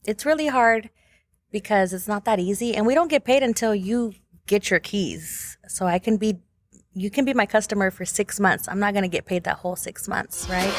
it's really hard because it's not that easy. And we don't get paid until you get your keys. So you can be my customer for 6 months. I'm not going to get paid that whole 6 months, right?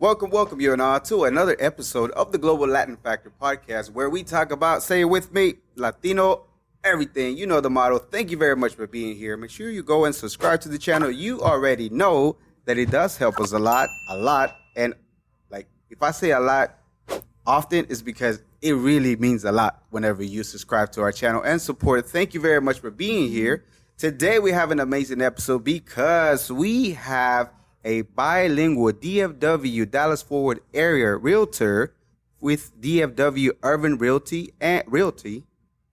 Welcome, you and all, to another episode of the Global Latin Factor podcast, where we talk about, say it with me, Latino everything. You know the motto. Thank you very much for being here. Make sure you go and subscribe to the channel. You already know that it does help us a lot. And like, if I say a lot often, it's because it really means a lot whenever you subscribe to our channel and support. Thank you very much for being here. Today we have an amazing episode because we have a bilingual DFW Dallas-Fort Worth area realtor with DFW Urban Realty and Realty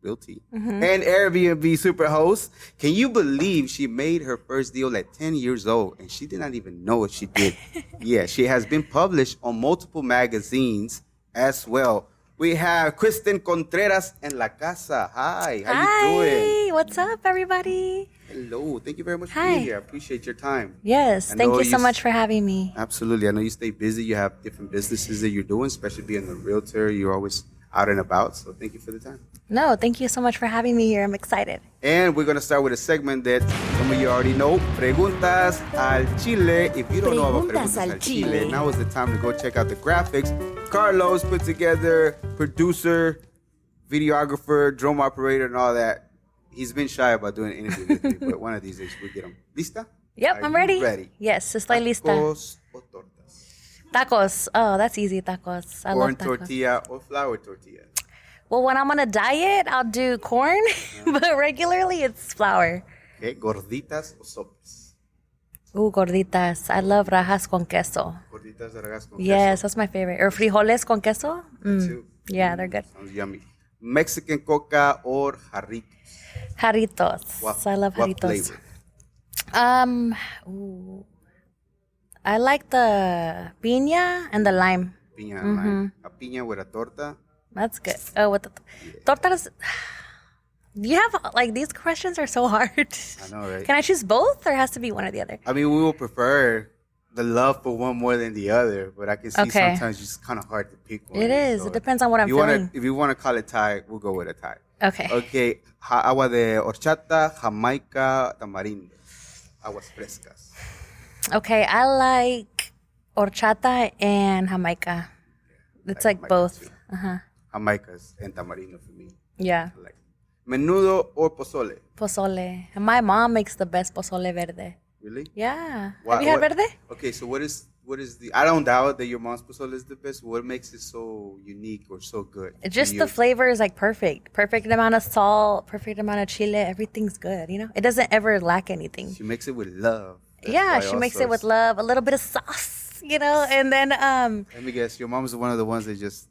and Airbnb Superhost. Can you believe she made her first deal at 10 years old and she did not even know what she did? Yeah, she has been published on multiple magazines as well. We have Kristen Contreras in La Casa. Hi, how you doing? Hi, what's up, everybody? Hello, thank you very much for being here. I appreciate your time. Yes, thank you so much for having me. Absolutely. I know you stay busy. You have different businesses that you're doing, especially being a realtor. You're always out and about, so thank you for the time. No, thank you so much for having me here. I'm excited. And we're going to start with a segment that some of you already know, Preguntas al Chile. If you don't know about Preguntas al Chile, now is the time to go check out the graphics. Carlos put together, producer, videographer, drone operator, and all that. He's been shy about doing an interview with me, but one of these days we'll get him. ¿Lista? Yep, I'm ready. Yes, estoy lista. Tacos o tortas? Tacos. Oh, that's easy, tacos. I love tacos. Corn tortilla or flour tortilla? Well, when I'm on a diet, I'll do corn, but regularly it's flour. Okay, gorditas o sopas? Gorditas. I love rajas con queso. Gorditas de rajas con queso? Yes, that's my favorite. Or frijoles con queso. Too. Yeah, they're good. Sounds yummy. Mexican coca or jarritos? Jarritos. I love what jarritos. Flavor? I like the piña and the lime. Piña and lime. A piña with a torta? That's good. Oh, with the tortas. Do you have, like, these questions are so hard. I know, right? Can I choose both or has to be one or the other? I mean, we will prefer the love for one more than the other, but I can see sometimes it's kind of hard to pick one. It is. So it depends on what I'm feeling. If you want to call it Thai, we'll go with a Thai. Okay. Okay. Agua de horchata, Jamaica, tamarindo. Aguas frescas. Okay, I like horchata and Jamaica. It's like both. Too. Uh-huh. Jamaicas and tamarindo for me. Yeah. I like menudo or pozole? Pozole. And my mom makes the best pozole verde. Really? Yeah. Have you had verde? Okay, so what is the? I don't doubt that your mom's pozole is the best. What makes it so unique or so good? Just the flavor is like perfect. Perfect amount of salt, perfect amount of chile. Everything's good, you know? It doesn't ever lack anything. She makes it with love. Yeah, she makes it with love, a little bit of sauce, you know? And then let me guess, your mom's one of the ones that just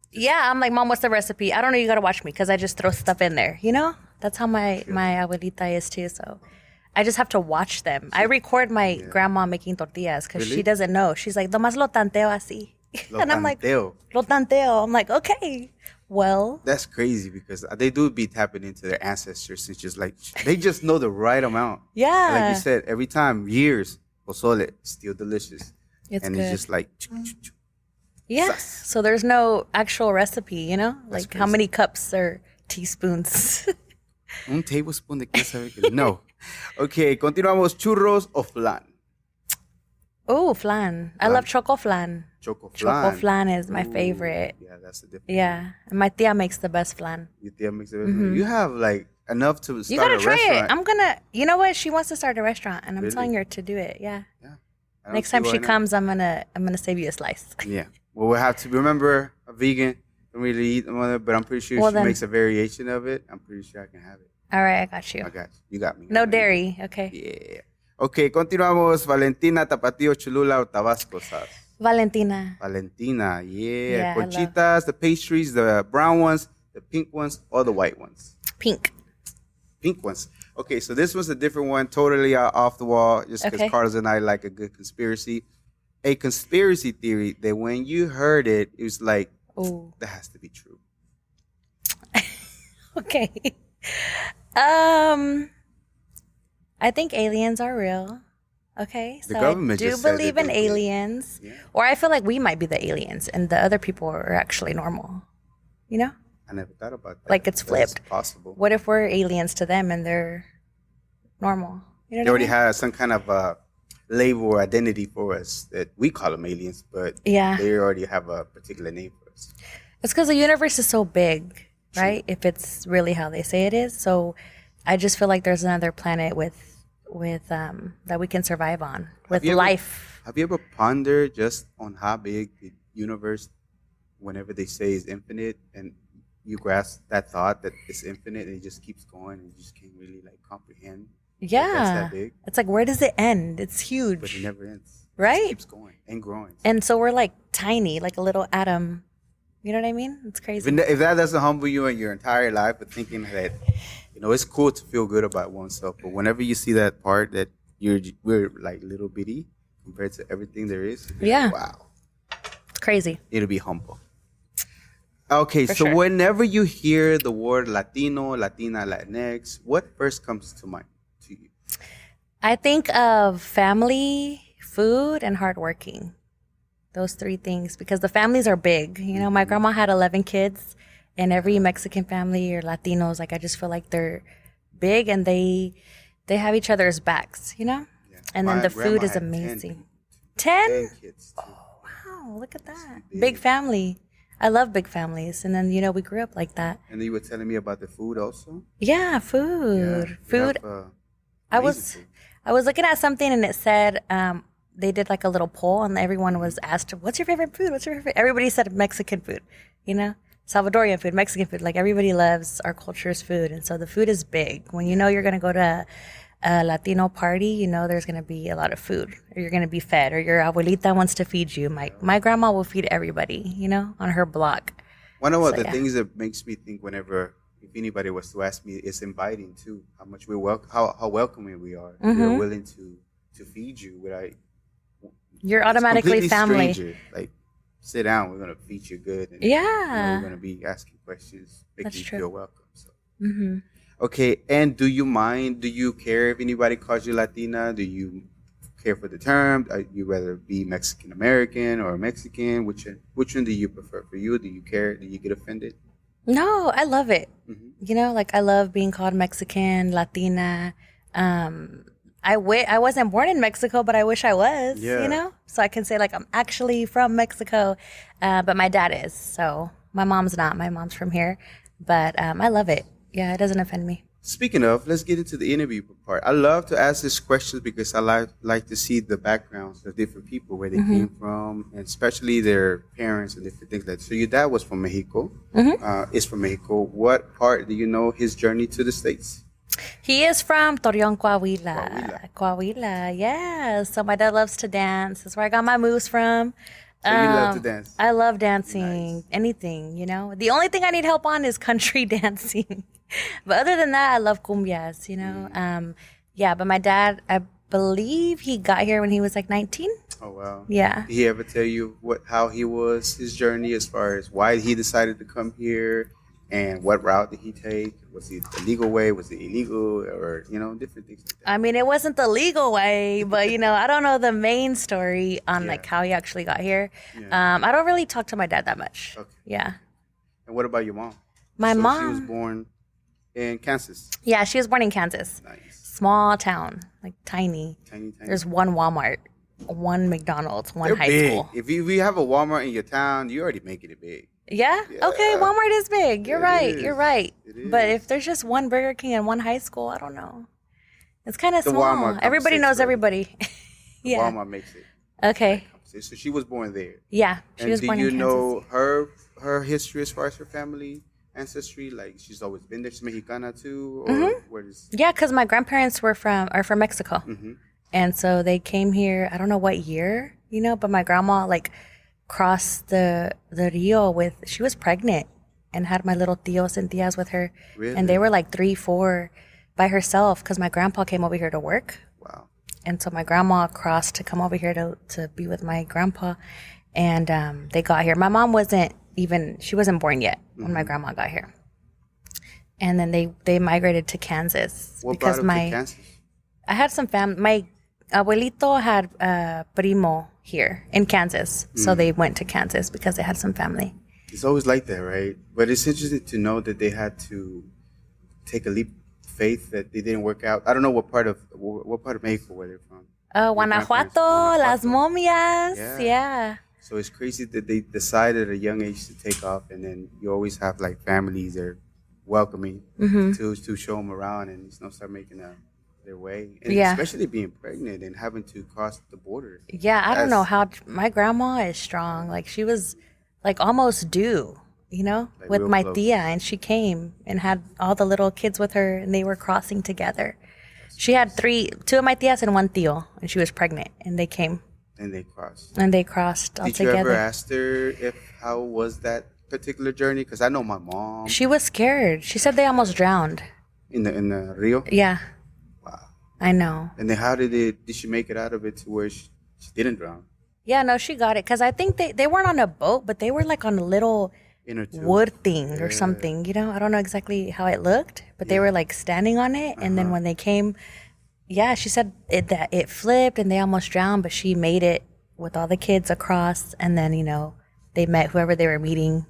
yeah, I'm like, Mom, what's the recipe? I don't know, you gotta watch me because I just throw stuff in there, you know? That's how my abuelita is too, so I just have to watch them. I record my grandma making tortillas because she doesn't know. She's like, nomás lo tanteo así. And I'm like, lo tanteo. I'm like, okay, well. That's crazy because they do be tapping into their ancestors. It's just like, they just know the right amount. Yeah. And like you said, every time, years, pozole, still delicious. It's and good. It's just like, yeah. So there's no actual recipe, you know? Like how many cups or teaspoons? Un tablespoon de queso. No. Okay, continuamos. Churros o flan? Oh, flan. I love choco flan. Choco flan. Choco flan is my favorite. Yeah, that's the difference. Yeah. And my tia makes the best flan. Your tia makes the best flan. You have like enough to start a restaurant. You gotta try it. I'm gonna, you know what? She wants to start a restaurant and I'm telling her to do it. Yeah. Next time she comes, I'm gonna save you a slice. Yeah. Well, we'll have to remember a vegan. Don't really eat them, but I'm pretty sure she makes a variation of it. I'm pretty sure I can have it. All right, I got you. I got you. You got me. No dairy, okay. Yeah. Okay, continuamos. Valentina, Tapatío, Cholula, or Tabasco sauce? Valentina. Valentina, yeah. Conchitas, the pastries, the brown ones, the pink ones, or the white ones? Pink. Pink ones. Okay, so this was a different one, totally off the wall, just because Carlos and I like a good conspiracy. a conspiracy theory that when you heard it, it was like, Oh, that has to be true. okay. I think aliens are real. Okay, The so I government do just said believe that in they did. aliens, Yeah. or I feel like we might be the aliens, and the other people are actually normal. You know, I never thought about that. like it's That is flipped. possible. What if we're aliens to them and they're normal? You know They what I already mean? have some kind of label or identity for us that we call them aliens, but Yeah. they already have a particular name for us. It's because the universe is so big, right? If it's really how they say it is. So I just feel like there's another planet with that we can survive on with you ever- life. Have you ever pondered just on how big the universe, whenever they say is infinite, and you grasp that thought that it's infinite and it just keeps going and you just can't really like comprehend that that's Yeah. that big, It's like, where does it end? It's but it huge. never ends. It Right? just keeps going and growing. And so we're like tiny, like a little atom. You know what I mean? It's crazy. If that doesn't humble you in your entire life, but thinking that, it's cool to feel good about oneself, but whenever you see that part that we're like little bitty compared to everything there is, you'll be Yeah. like, wow, It's crazy. it'll be humble. Okay, For so sure. whenever you hear the word Latino, Latina, Latinx, what first comes to mind to you? I think of family, food, and hardworking. Those three things, because the families are big. You know, my grandma had 11 kids, and every Mexican family or Latinos, like I just feel like they're big and they have each other's backs. You know, Yeah. and then My the food grandma is had amazing. 10 10? kids too. Wow, look at that. big. Big family. I love big families, and then we grew up like that. And then you were telling me about the food also. Yeah, food. you Food. have, I amazing was food. I was looking at something and it said they did like a little poll and everyone was asked, "What's your favorite food? What's your favorite?" Everybody said Mexican food, Salvadorian food, Mexican food. Like everybody loves our culture's food, and so the food is big. When you're gonna go to a Latino party, there's gonna be a lot of food, or you're gonna be fed, or your abuelita wants to feed you. My grandma will feed everybody, on her block. One of the yeah. things that makes me think whenever, if anybody was to ask me, is inviting too. How much how welcoming we are. We're willing to feed you without. You're it's automatically completely family. Stranger. Like, sit down. We're gonna feed you good. And, Yeah. we're gonna be asking questions, making That's you true. feel welcome. So. Okay, and do you mind? Do you care if anybody calls you Latina? Do you care for the term? You rather be Mexican American or Mexican? Which one do you prefer? For you, do you care? Do you get offended? No, I love it. Mm-hmm. Like I love being called Mexican, Latina. I wasn't born in Mexico, but I wish I was, Yeah. So I can say like I'm actually from Mexico, but my dad is. So my mom's not. My mom's from here, but I love it. Yeah, it doesn't offend me. Speaking of, let's get into the interview part. I love to ask this question because I like to see the backgrounds of different people, where they came from, and especially their parents and different things like that. So your dad was from Mexico, is from Mexico. What part do you know his journey to the States? He is from Torreon, Coahuila. Yeah. So my dad loves to dance. That's where I got my moves from. So you love to dance. I love dancing, Nice. anything, The only thing I need help on is country dancing. But other than that, I love cumbias, Yeah, but my dad, I believe he got here when he was like 19. Oh, wow. Yeah. Did he ever tell you how his journey as far as why he decided to come here and what route did he take? Was it the legal way? Was it illegal? Or, different things like that? I mean, it wasn't the legal way, but I don't know the main story on Yeah. like how he actually got here. Yeah. I don't really talk to my dad that much. Okay. Yeah. And what about your mom? My She mom. was born in Kansas. Yeah, she was born in Kansas. Nice. Small town, like tiny. Tiny. There's one Walmart, one McDonald's, one They're high big. school. If you have a Walmart in your town, you're already making it big. Yeah? Yeah. Okay, Walmart is big. You're It right. is. You're right. It But is. if there's just one Burger King and one high school, I don't know. It's kind of The small. Walmart Everybody conversation's knows right. everybody. Yeah. Walmart makes it. Okay. So she was born there. Yeah, she And was do born you in Kansas. know her history as far as her family ancestry? Like, she's always been there. She's Mexicana too, or where is? Yeah, because my grandparents are from Mexico, and so they came here. I don't know what year, but my grandma like crossed the Rio with. She was pregnant and had my little tios and tias with her, Really? and they were like 3, 4 by herself because my grandpa came over here to work, Wow. And so my grandma crossed to come over here to be with my grandpa. And they got here. My mom wasn't born yet when my grandma got here. And then they migrated to Kansas. What because brought them to Kansas? I had some family. My abuelito had primo here in Kansas. So they went to Kansas because they had some family. It's always like that, right? But it's interesting to know that they had to take a leap of faith that they didn't work out. I don't know what part of Mexico were they from? Guanajuato, Las Momias. Yeah. So it's crazy that they decided at a young age to take off, and then you always have like families that are welcoming to show them around and start making their way. And especially being pregnant and having to cross the border. Yeah, I don't know how my grandma is strong. Like she was like almost due, like with my tia, and she came and had all the little kids with her, and they were crossing together. She had two of my tias and one tío, and she was pregnant, and they came. And they crossed. All Did together. you ever ask her how was that particular journey? Because I know my mom. She was scared. She said they almost drowned. In the Rio? Yeah. Wow. I know. And then how did she make it out of it to where she didn't drown? Yeah, no, she got it. Because I think they weren't on a boat, but they were like on a little wood thing or something. I don't know exactly how it looked, but they were like standing on it. And then when they came, she said that it flipped and they almost drowned, but she made it with all the kids across. And then, they met whoever they were meeting,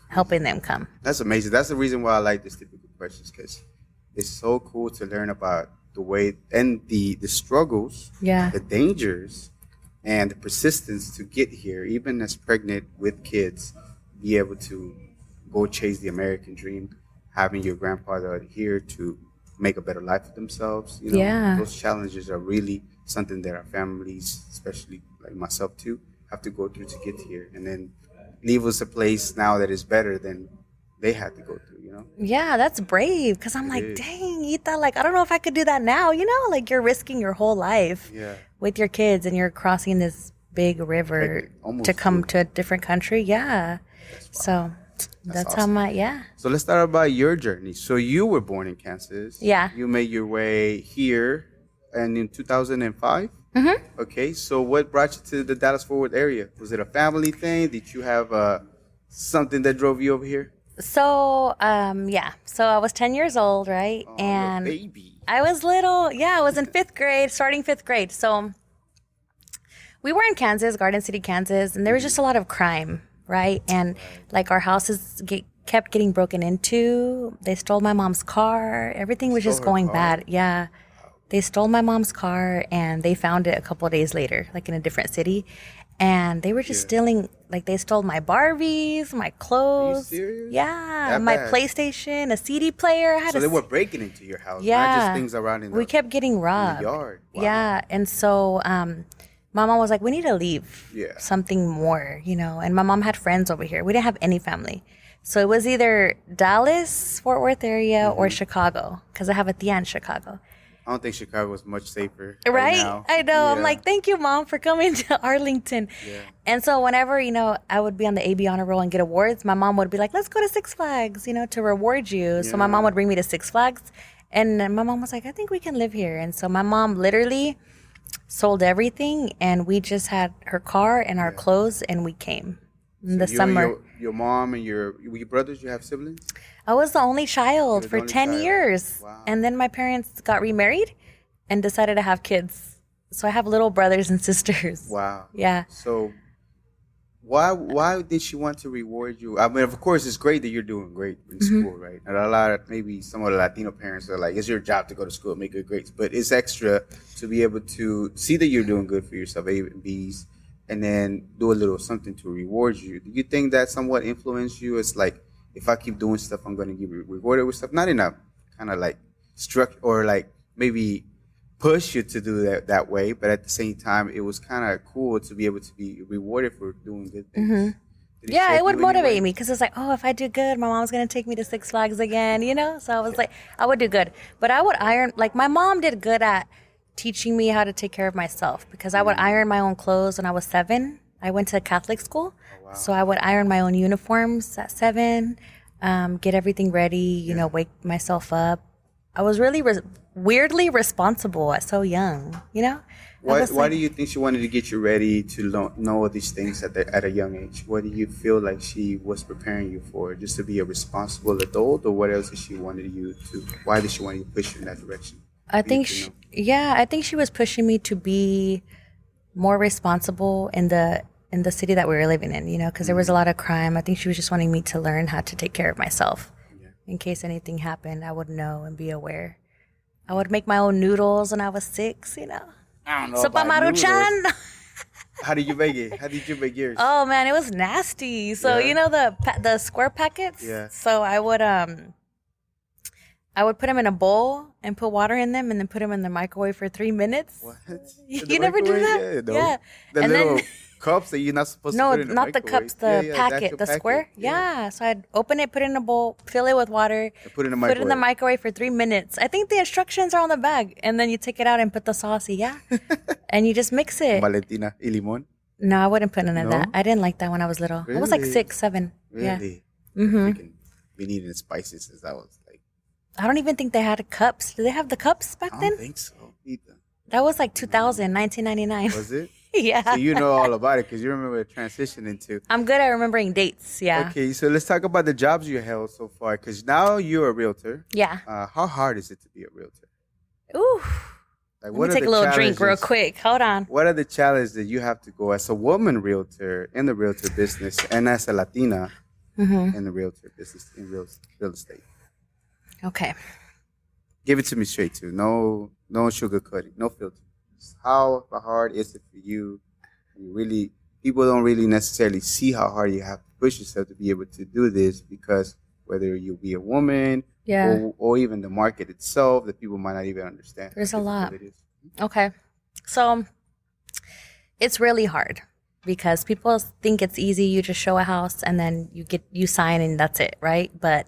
helping them come. That's amazing. That's the reason why I like this typical questions, because it's so cool to learn about the way and the struggles, the dangers, and the persistence to get here, even as pregnant with kids, be able to go chase the American dream, having your grandfather here to make a better life for themselves. Those challenges are really something that our families, especially like myself too, have to go through to get here, and then leave us a place now that is better than they had to go through. Yeah, that's brave. Because I'm like, dang, Ita, like I don't know if I could do that now. Like you're risking your whole life with your kids, and you're crossing this big river to come to a different country. Yeah, so that's awesome. how So let's start about your journey. So you were born in Kansas. Yeah. You made your way here, and in 2005. Mm-hmm. Okay. So what brought you to the Dallas-Fort Worth area? Was it a family thing? Did you have something that drove you over here? So, So I was 10 years old, right? Oh, and baby. I was little. Yeah, I was in starting fifth grade. So we were in Kansas, Garden City, Kansas, and there was just a lot of crime, right? And like our houses kept getting broken into. They stole my mom's car. Everything was just going bad. Yeah. They stole my mom's car, and they found it a couple of days later, like in a different city. And they were just stealing, like they stole my Barbies, my clothes. Are you serious? Yeah, That my bad? PlayStation, a CD player. So they were breaking into your house, Yeah. not just things around in the We kept getting robbed. yard. Wow. Yeah, and so my mom was like, we need to leave something more, And my mom had friends over here. We didn't have any family. So it was either Dallas, Fort Worth area, or Chicago, because I have a tia in Chicago. I don't think Chicago is much safer. Right? Now. I know. Yeah. I'm like, thank you, Mom, for coming to Arlington. Yeah. And so whenever, I would be on the AB honor roll and get awards, my mom would be like, let's go to Six Flags, to reward you. So my mom would bring me to Six Flags. And my mom was like, I think we can live here. And so my mom literally sold everything, and we just had her car and our clothes, and we came in the summer. And your mom and your brothers, you have siblings? I was the only child You were for the only 10 child. years. Wow. And then my parents got remarried and decided to have kids. So I have little brothers and sisters. Wow. Yeah. So why did she want to reward you? I mean, of course, it's great that you're doing great in school, right? And a lot of, maybe some of the Latino parents are like, it's your job to go to school and make good grades. But it's extra to be able to see that you're doing good for yourself, A and B's, and then do a little something to reward you. Do you think that somewhat influenced you? It's like, if I keep doing stuff, I'm going to get rewarded with stuff. Not in a kind of like structure or like maybe push you to do that way, but at the same time, it was kind of cool to be able to be rewarded for doing good things. Yeah, it would motivate me because it's like, oh, if I do good, my mom's going to take me to Six Flags again, So I was like, I would do good. But I would iron, like my mom did good at teaching me how to take care of myself because I would iron my own clothes when I was 7. I went to a Catholic school. Oh, wow. So I would iron my own uniforms at 7, get everything ready, wake myself up. I was really weirdly responsible at so young, you know? Why do you think she wanted to get you ready to know all these things at a young age? What do you feel like she was preparing you for? Just to be a responsible adult, or what else did she wanted you to? Why did she want you to push you in that direction? I think I think she was pushing me to be more responsible in the city that we were living in, you know, because there was a lot of crime. I think she was just wanting me to learn how to take care of myself. In case anything happened, I would know and be aware. I would make my own noodles when I was 6, you know. I don't know Sopa about noodles. Maruchan. How did you make it? How did you make yours? Oh man, it was nasty. So you know the square packets. Yeah. So I would put them in a bowl and put water in them and then put them in the microwave for 3 minutes. What? You never do that? Yeah. No. Yeah. The And little then- cups that you're not supposed to No, put in the not the microwave. cups, the packet, actual the square. packet. Yeah. So I'd open it, put it in a bowl, fill it with water, And put it in the put it in the microwave. microwave for 3 minutes. I think the instructions are on the bag. And then you take it out and put the sauce, yeah. And you just mix it. Valentina y limón. No, I wouldn't put none of No? that. I didn't like that when I was little. I was like Really? 6, 7. Yeah. Really? Mm-hmm. Been eating spices since I was like. I don't even think they had cups. Did they have the cups back I then? don't think so either. That was like 2000, 1999. Was it? Yeah. So you know all about it because you remember transitioning to. I'm good at remembering dates. Yeah. Okay, so let's talk about the jobs you held so far because now you're a realtor. Yeah. How hard is it to be a realtor? Ooh. Like, Let me take a little drink real challenges- quick. Hold on. What are the challenges that you have to go as a woman realtor in the realtor business and as a Latina in the realtor business in real estate? Okay. Give it to me straight too. No sugarcoating, no filter. How hard is it for you? People don't really necessarily see how hard you have to push yourself to be able to do this because whether you be a woman or even the market itself, that people might not even understand. There's how a lot. difficult it is. Okay. So it's really hard because people think it's easy. You just show a house and then you sign and that's it, right? But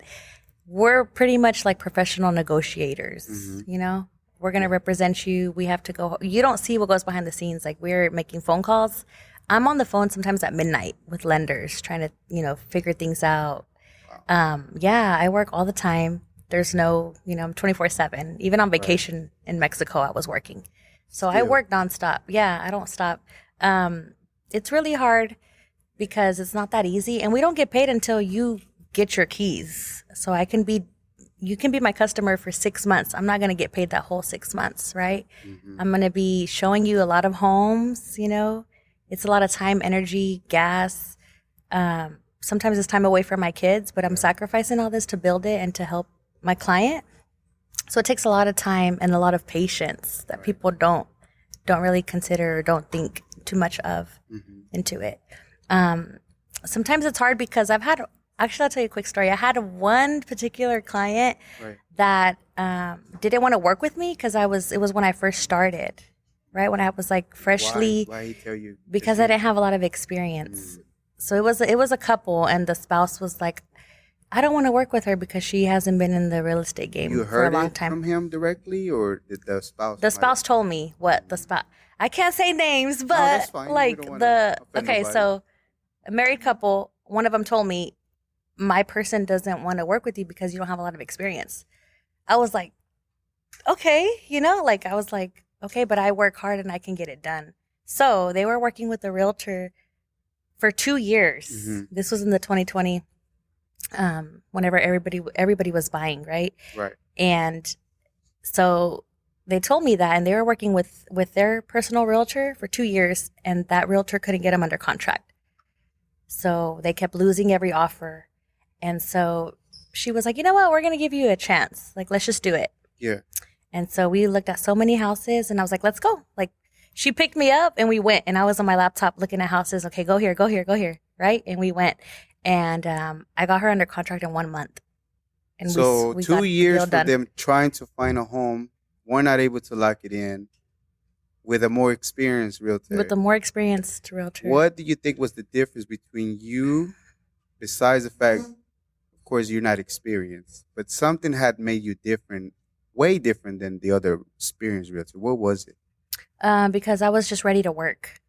we're pretty much like professional negotiators, you know? We're going to represent you. We have to go. You don't see what goes behind the scenes. Like we're making phone calls. I'm on the phone sometimes at midnight with lenders trying to, you know, figure things out. Yeah, I work all the time. There's no, you know, I'm 24/7. Even on vacation in Mexico, I was working. So I work nonstop. Yeah, I don't stop. It's really hard because it's not that easy. And we don't get paid until you get your keys. So you can be my customer for 6 months. I'm not going to get paid that whole 6 months, right? I'm going to be showing you a lot of homes, you know. It's a lot of time, energy, gas. Sometimes it's time away from my kids, but I'm sacrificing all this to build it and to help my client. So it takes a lot of time and a lot of patience that people don't really consider or don't think too much of into it. Sometimes it's hard because actually, I'll tell you a quick story. I had one particular client that didn't want to work with me because it was when I first started, right? When I was like freshly. Why he tell you? Because I didn't have a lot of experience. So it was a couple, and the spouse was like, I don't want to work with her because she hasn't been in the real estate game You for a heard long it time. from him directly, or did the spouse? The spouse told me what the spouse. I can't say names, but that's fine. We like don't wanna offend nobody. so a married couple, one of them told me, my person doesn't want to work with you because you don't have a lot of experience. I was like, okay, you know, like I was like, okay, but I work hard and I can get it done. So they were working with a realtor for 2 years. This was in the 2020, whenever everybody was buying, right? Right. And so they told me that, and they were working with their personal realtor for 2 years, and that realtor couldn't get them under contract. So they kept losing every offer. And so she was like, you know what? We're going to give you a chance. Like, let's just do it. Yeah. And so we looked at so many houses, and I was like, let's go. Like, she picked me up and we went, and I was on my laptop looking at houses. Okay, go here, go here, go here. Right. And we went, and I got her under contract in 1 month. And So we 2 got the years deal for done. them trying to find a home, we're not able to lock it in with a more experienced realtor. With the more experienced realtor. What do you think was the difference between you, besides the fact, of course, you're not experienced, but something had made you different, way different than the other experienced realtor? What was it? Because I was just ready to work.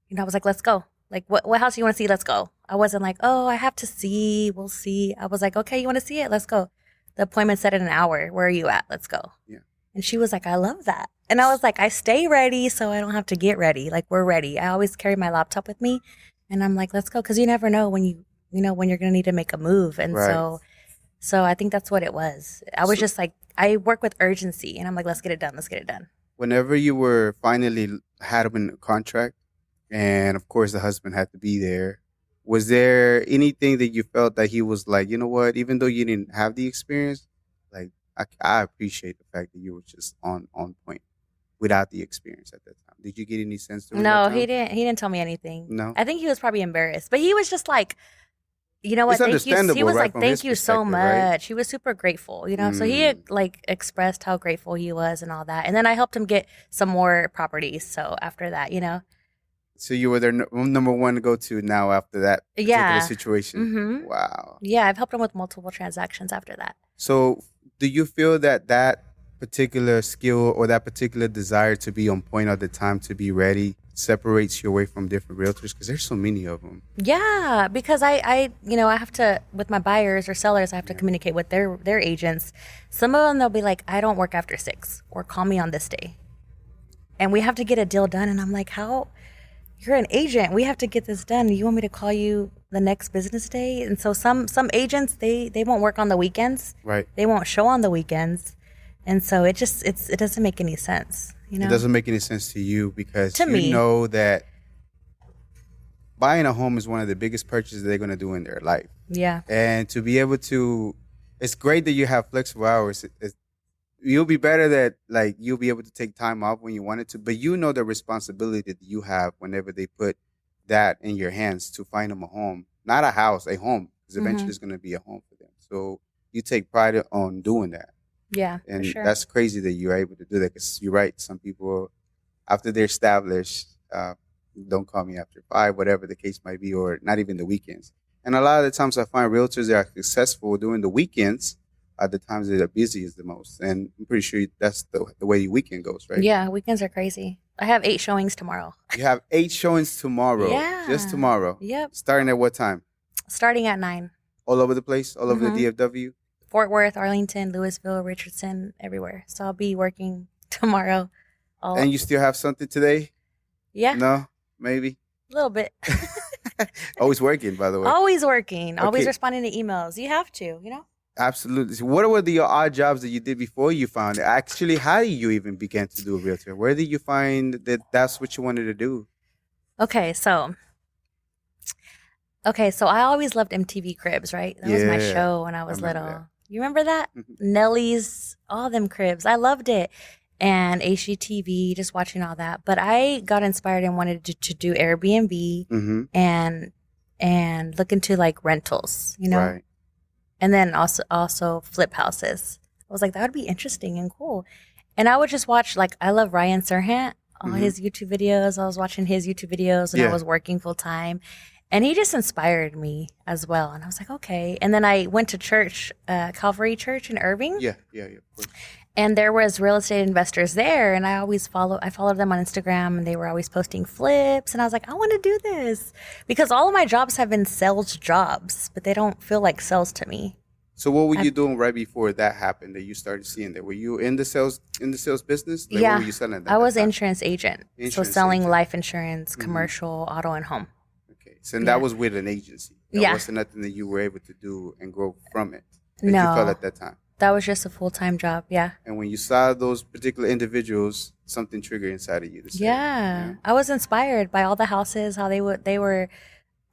You know, I was like, let's go. Like, what house you want to see? Let's go. I wasn't like, oh, I have to see. We'll see. I was like, okay, you want to see it? Let's go. The appointment's set in an hour. Where are you at? Let's go. Yeah. And she was like, I love that. And I was like, I stay ready so I don't have to get ready. Like, we're ready. I always carry my laptop with me. And I'm like, let's go. Because you never know when when you're going to need to make a move. And Right. so I think that's what it was. I was just like, I work with urgency. And I'm like, let's get it done. Let's get it done. Whenever you were finally had him in a contract, and of course the husband had to be there, was there anything that you felt that he was like, you know what, even though you didn't have the experience, like I appreciate the fact that you were just on point without the experience at that time. Did you get any sense during that No, time? he didn't. He didn't tell me anything. No? I think he was probably embarrassed, but he was just like, you know what? It's Thank you. understandable, He was right, like, from thank his you so perspective, much. right? He was super grateful, So he like expressed how grateful he was and all that. And then I helped him get some more properties. So after that, So you were their number one to go to now after that particular Yeah. situation. Mhm. Wow. Yeah, I've helped him with multiple transactions after that. So do you feel that particular skill or that particular desire to be on point all the time, to be ready, separates you away from different realtors? Because there's so many of them. Yeah, because I have to, with my buyers or sellers, I have to communicate with their agents. Some of them, they'll be like, I don't work after 6 or call me on this day. And we have to get a deal done. And I'm like, how? You're an agent. We have to get this done. You want me to call you the next business day? And so some agents, they won't work on the weekends. Right. They won't show on the weekends. And so it doesn't make any sense. It doesn't make any sense to you because To me. you know that buying a home is one of the biggest purchases they're going to do in their life. Yeah. And to be able to, it's great that you have flexible hours. You'll be better that like you'll be able to take time off when you want it to, but you know the responsibility that you have whenever they put that in your hands to find them a home, not a house, a home, because eventually it's going to be a home for them. So you take pride on doing that. Yeah, And for sure. that's crazy that you're able to do that because you're right. Some people, after they're established, don't call me after 5, whatever the case might be, or not even the weekends. And a lot of the times I find realtors that are successful during the weekends are the times that are busiest the most. And I'm pretty sure that's the way your weekend goes, right? Yeah, weekends are crazy. I have 8 showings tomorrow. You have 8 showings tomorrow. Yeah. Just tomorrow. Yep. Starting at what time? Starting at 9. All over the place? All over the DFW? Fort Worth, Arlington, Louisville, Richardson, everywhere. So I'll be working tomorrow. And you still have something today? Yeah. No? Maybe? A little bit. Always working, by the way. Always working. Always Okay. responding to emails. You have to, Absolutely. So what were the odd jobs that you did before you found it? Actually, how did you even begin to do a realtor? Where did you find that that's what you wanted to do? Okay, so I always loved MTV Cribs, right? That was my Yeah, show when I was remember little. that. You remember that? Mhm. Nelly's, all them cribs. I loved it. And HGTV, just watching all that. But I got inspired and wanted to do Airbnb Mm-hmm. and look into like rentals, Right. and then also flip houses. I was like, that would be interesting and cool. And I would just watch, like, I love Ryan Serhant, all his YouTube videos. I was watching his YouTube videos when I Yeah. was working full time. And he just inspired me as well. And I was like, okay. And then I went to church, Calvary Church in Irving. Yeah, of course. And there was real estate investors there, and I followed them on Instagram, and they were always posting flips, and I was like, I want to do this because all of my jobs have been sales jobs, but they don't feel like sales to me. So what were you doing right before that happened that you started seeing that? Were you in the sales business? Like, Yeah, what were you selling at I was that time? insurance agent, so Insurance selling agent. life insurance, commercial, auto, and home. Okay. So and Yeah. that was with an agency. That Yeah. wasn't nothing that you were able to do and grow from it. That you No. felt at that time. That was just a full-time job. Yeah. And when you saw those particular individuals, something triggered inside of you to say, Yeah. I was inspired by all the houses, how they were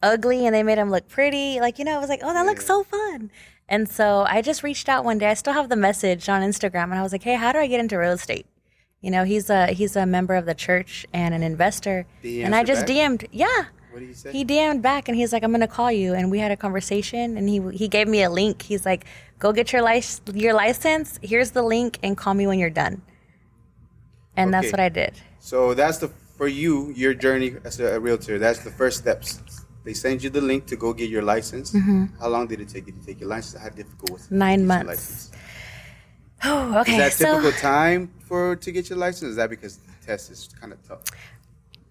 ugly and they made them look pretty. Like, I was like, oh, that looks so fun. And so I just reached out one day. I still have the message on Instagram, and I was like, hey, how do I get into real estate? He's a member of the church and an investor. Did he And I answer just back? DM'd. Yeah. What did he say? He DM'd back and he's like, I'm going to call you. And we had a conversation, and he gave me a link. He's like, go get your license. Here's the link, and call me when you're done. And that's Okay. what I did. So that's for you, your journey as a realtor. That's the first steps. They send you the link to go get your license. How long did it take you to take your license? How difficult was it? to 9 get your months. license? Oh, okay. Is that so typical time to get your license? Is that because the test is kind of tough?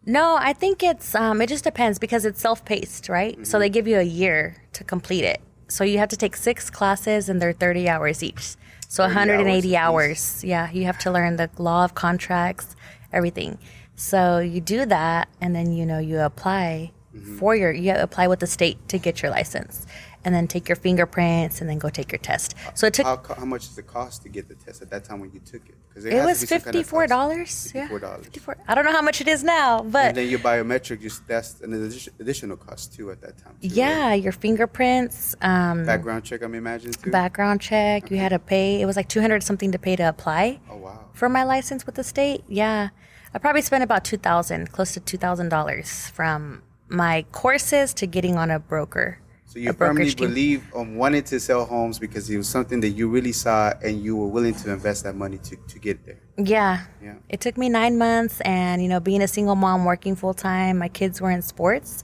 no, I think it's it just depends because it's self-paced, right? So they give you a year to complete it. So you have to take 6 classes, and they're 30 hours each. So 30 180 hours hours. Yeah, you have to learn the law of contracts, everything. So you do that, and then you apply you apply with the state to get your license, and then take your fingerprints, and then go take your test. So it took. How much does it cost to get the test at that time when you took it? Because It was $54. Yeah, $54. 54. I don't know how much it is now, but And then your biometric, that's an additional cost too at that time. Too, yeah, right? your fingerprints, Background check, I'm imagining too. background check. You had to pay. It was like 200 something to pay to apply Oh wow. for my license with the state. Yeah, I probably spent about close to $2,000 from my courses to getting on a broker. So you a brokerage firmly scheme. believe on wanting to sell homes because it was something that you really saw and you were willing to invest that money to get there. Yeah. Yeah. It took me 9 months, and being a single mom working full time, my kids were in sports,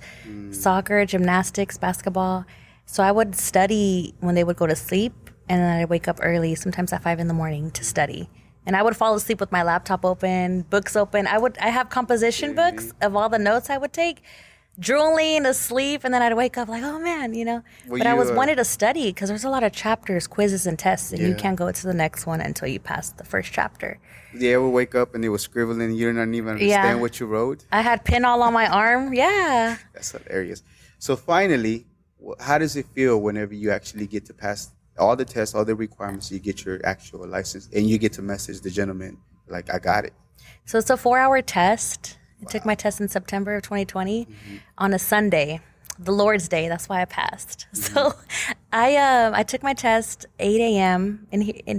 soccer, gymnastics, basketball. So I would study when they would go to sleep, and then I'd wake up early, sometimes at 5 a.m. to study. And I would fall asleep with my laptop open, books open. I have composition books of all the notes I would take, drooling, asleep, and then I'd wake up like, oh man, Well, But I you, wanted to study because there's a lot of chapters, quizzes, and tests, and you Yeah. can't go to the next one until you pass the first chapter. Did you ever wake up and they were scribbling and you didn't even understand what you wrote? I had pin all on my arm. Yeah. That's hilarious. So finally, how does it feel whenever you actually get to pass all the tests, all the requirements, you get your actual license, and you get to message the gentleman like, I got it? So it's a 4-hour test. I took my test in September of 2020 on a Sunday, the Lord's Day. That's why I passed. So I took my test 8 a.m.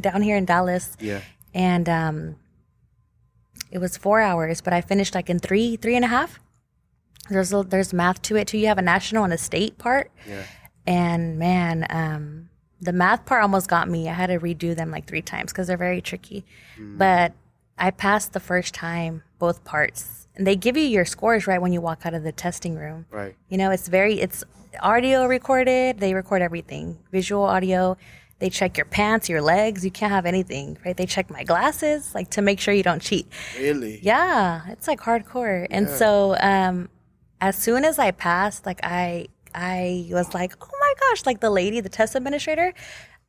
Down here in Dallas. Yeah. And it was 4 hours, but I finished like in three and a half. There's math to it too. You have a national and a state part. Yeah. And man, the math part almost got me. I had to redo them like 3 times because they're very tricky. But I passed the first time, both parts. And they give you your scores right when you walk out of the testing room. Right. It's audio recorded. They record everything. Visual, audio. They check your pants, your legs. You can't have anything, right? They check my glasses, like to make sure you don't cheat. Really? Yeah, it's like hardcore. And so as soon as I passed, like I was like, oh my gosh, like the lady, the test administrator,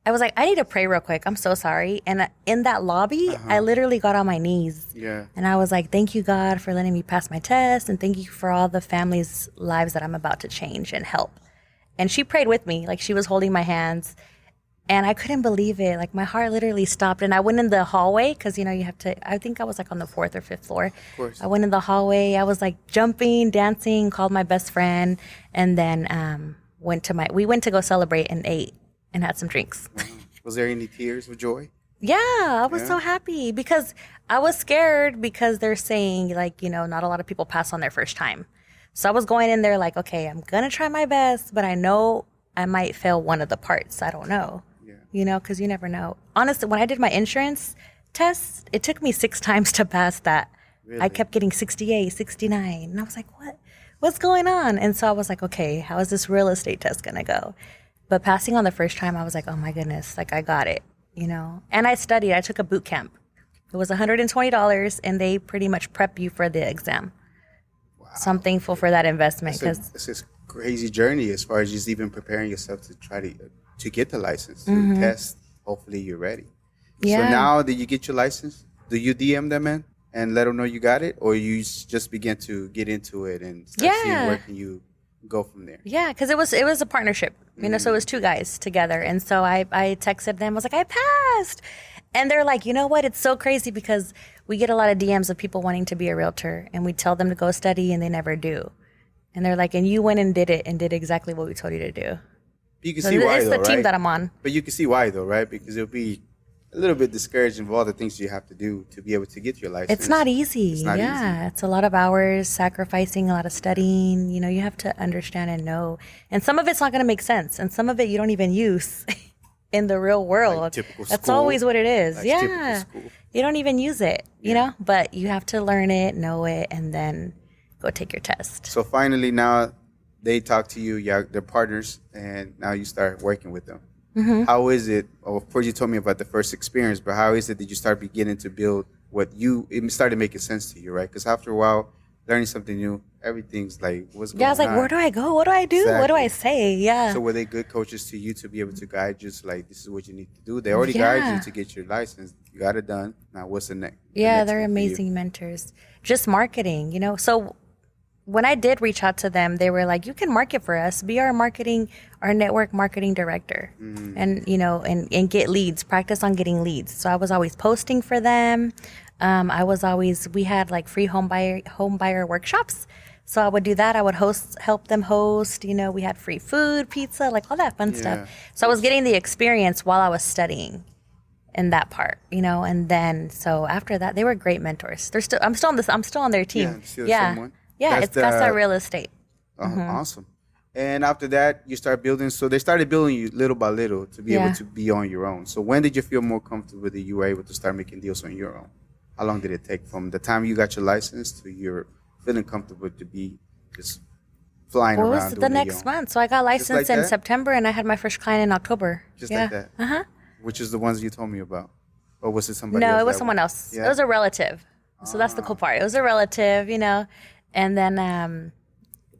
I was like, I need to pray real quick. I'm so sorry. And in that lobby, I literally got on my knees. Yeah. And I was like, thank you, God, for letting me pass my test. And thank you for all the families' lives that I'm about to change and help. And she prayed with me. Like, she was holding my hands. And I couldn't believe it. Like, my heart literally stopped. And I went in the hallway because, you have to, I think I was like on the 4th or 5th floor. Of course. I went in the hallway. I was like jumping, dancing, called my best friend. And then we went to go celebrate and ate and had some drinks. Was there any tears of joy? Yeah, I was so happy because I was scared because they're saying like, not a lot of people pass on their first time. So I was going in there like, okay, I'm going to try my best, but I know I might fail one of the parts. I don't know, because you never know. Honestly, when I did my insurance test, it took me 6 times to pass that. Really? I kept getting 68, 69. And I was like, what's going on? And so I was like, okay, how is this real estate test going to go? But passing on the first time, I was like, oh my goodness, like I got it, And I studied. I took a boot camp. It was $120, and they pretty much prep you for the exam. Wow. So I'm thankful for that investment because it's a crazy journey as far as just even preparing yourself to try to get the license, to test. Hopefully, you're ready. Yeah. So now that you get your license, do you DM them in and let them know you got it, or you just begin to get into it and start seeing where can you go from there? Yeah, because it was a partnership, so it was 2 guys together. And so I texted them, I was like, I passed. And they're like, you know what? It's so crazy because we get a lot of DMs of people wanting to be a realtor, and we tell them to go study and they never do. And they're like, and you went and did it and did exactly what we told you to do. You can see why, it's though, the team right? that I'm on. But you can see why, though, right? Because it'll be a little bit discouraging of all the things you have to do to be able to get your license. It's not easy. It's not easy. It's a lot of hours, sacrificing, a lot of studying. You have to understand and know. And some of it's not going to make sense. And some of it you don't even use in the real world. Like typical That's school. always what it is. Like yeah. typical school. You don't even use it, you know? But you have to learn it, know it, and then go take your test. So finally now they talk to you, they're partners, and now you start working with them. Mm-hmm. How is it? Well, of course, you told me about the first experience, but how is it that you start beginning to build it started making sense to you, right? Because after a while, learning something new. Everything's like, what's going on? Yeah, I was like, where do I go? What do I do? What do I say? Yeah. So were they good coaches to you to be able to guide you? So like, this is what you need to do. They already guided you to get your license. You got it done. Now what's the next? They're amazing mentors. Just marketing, you know. So when I did reach out to them, they were like, you can market for us. Be our network marketing director. And, you know, and get leads, practice on getting leads. So I was always posting for them. We had like free home buyer workshops. So I would do that. I would help them host, you know, we had free food, pizza, like all that fun stuff. So I was getting the experience while I was studying in that part, you know, and then, so after that, they were great mentors. I'm still on their team. Still the same one? Yeah, it's Casa Real Estate. Awesome. And after that, you start building. So they started building you little by little to be able to be on your own. So when did you feel more comfortable that you were able to start making deals on your own? How long did it take from the time you got your license to your feeling comfortable to be just flying around? What was the next month? So I got licensed in September, and I had my first client in October. Just like that? Which is the ones you told me about? Or was it somebody else? No, it was someone else. Yeah? It was a relative. So that's the cool part. It was a relative, you know. And then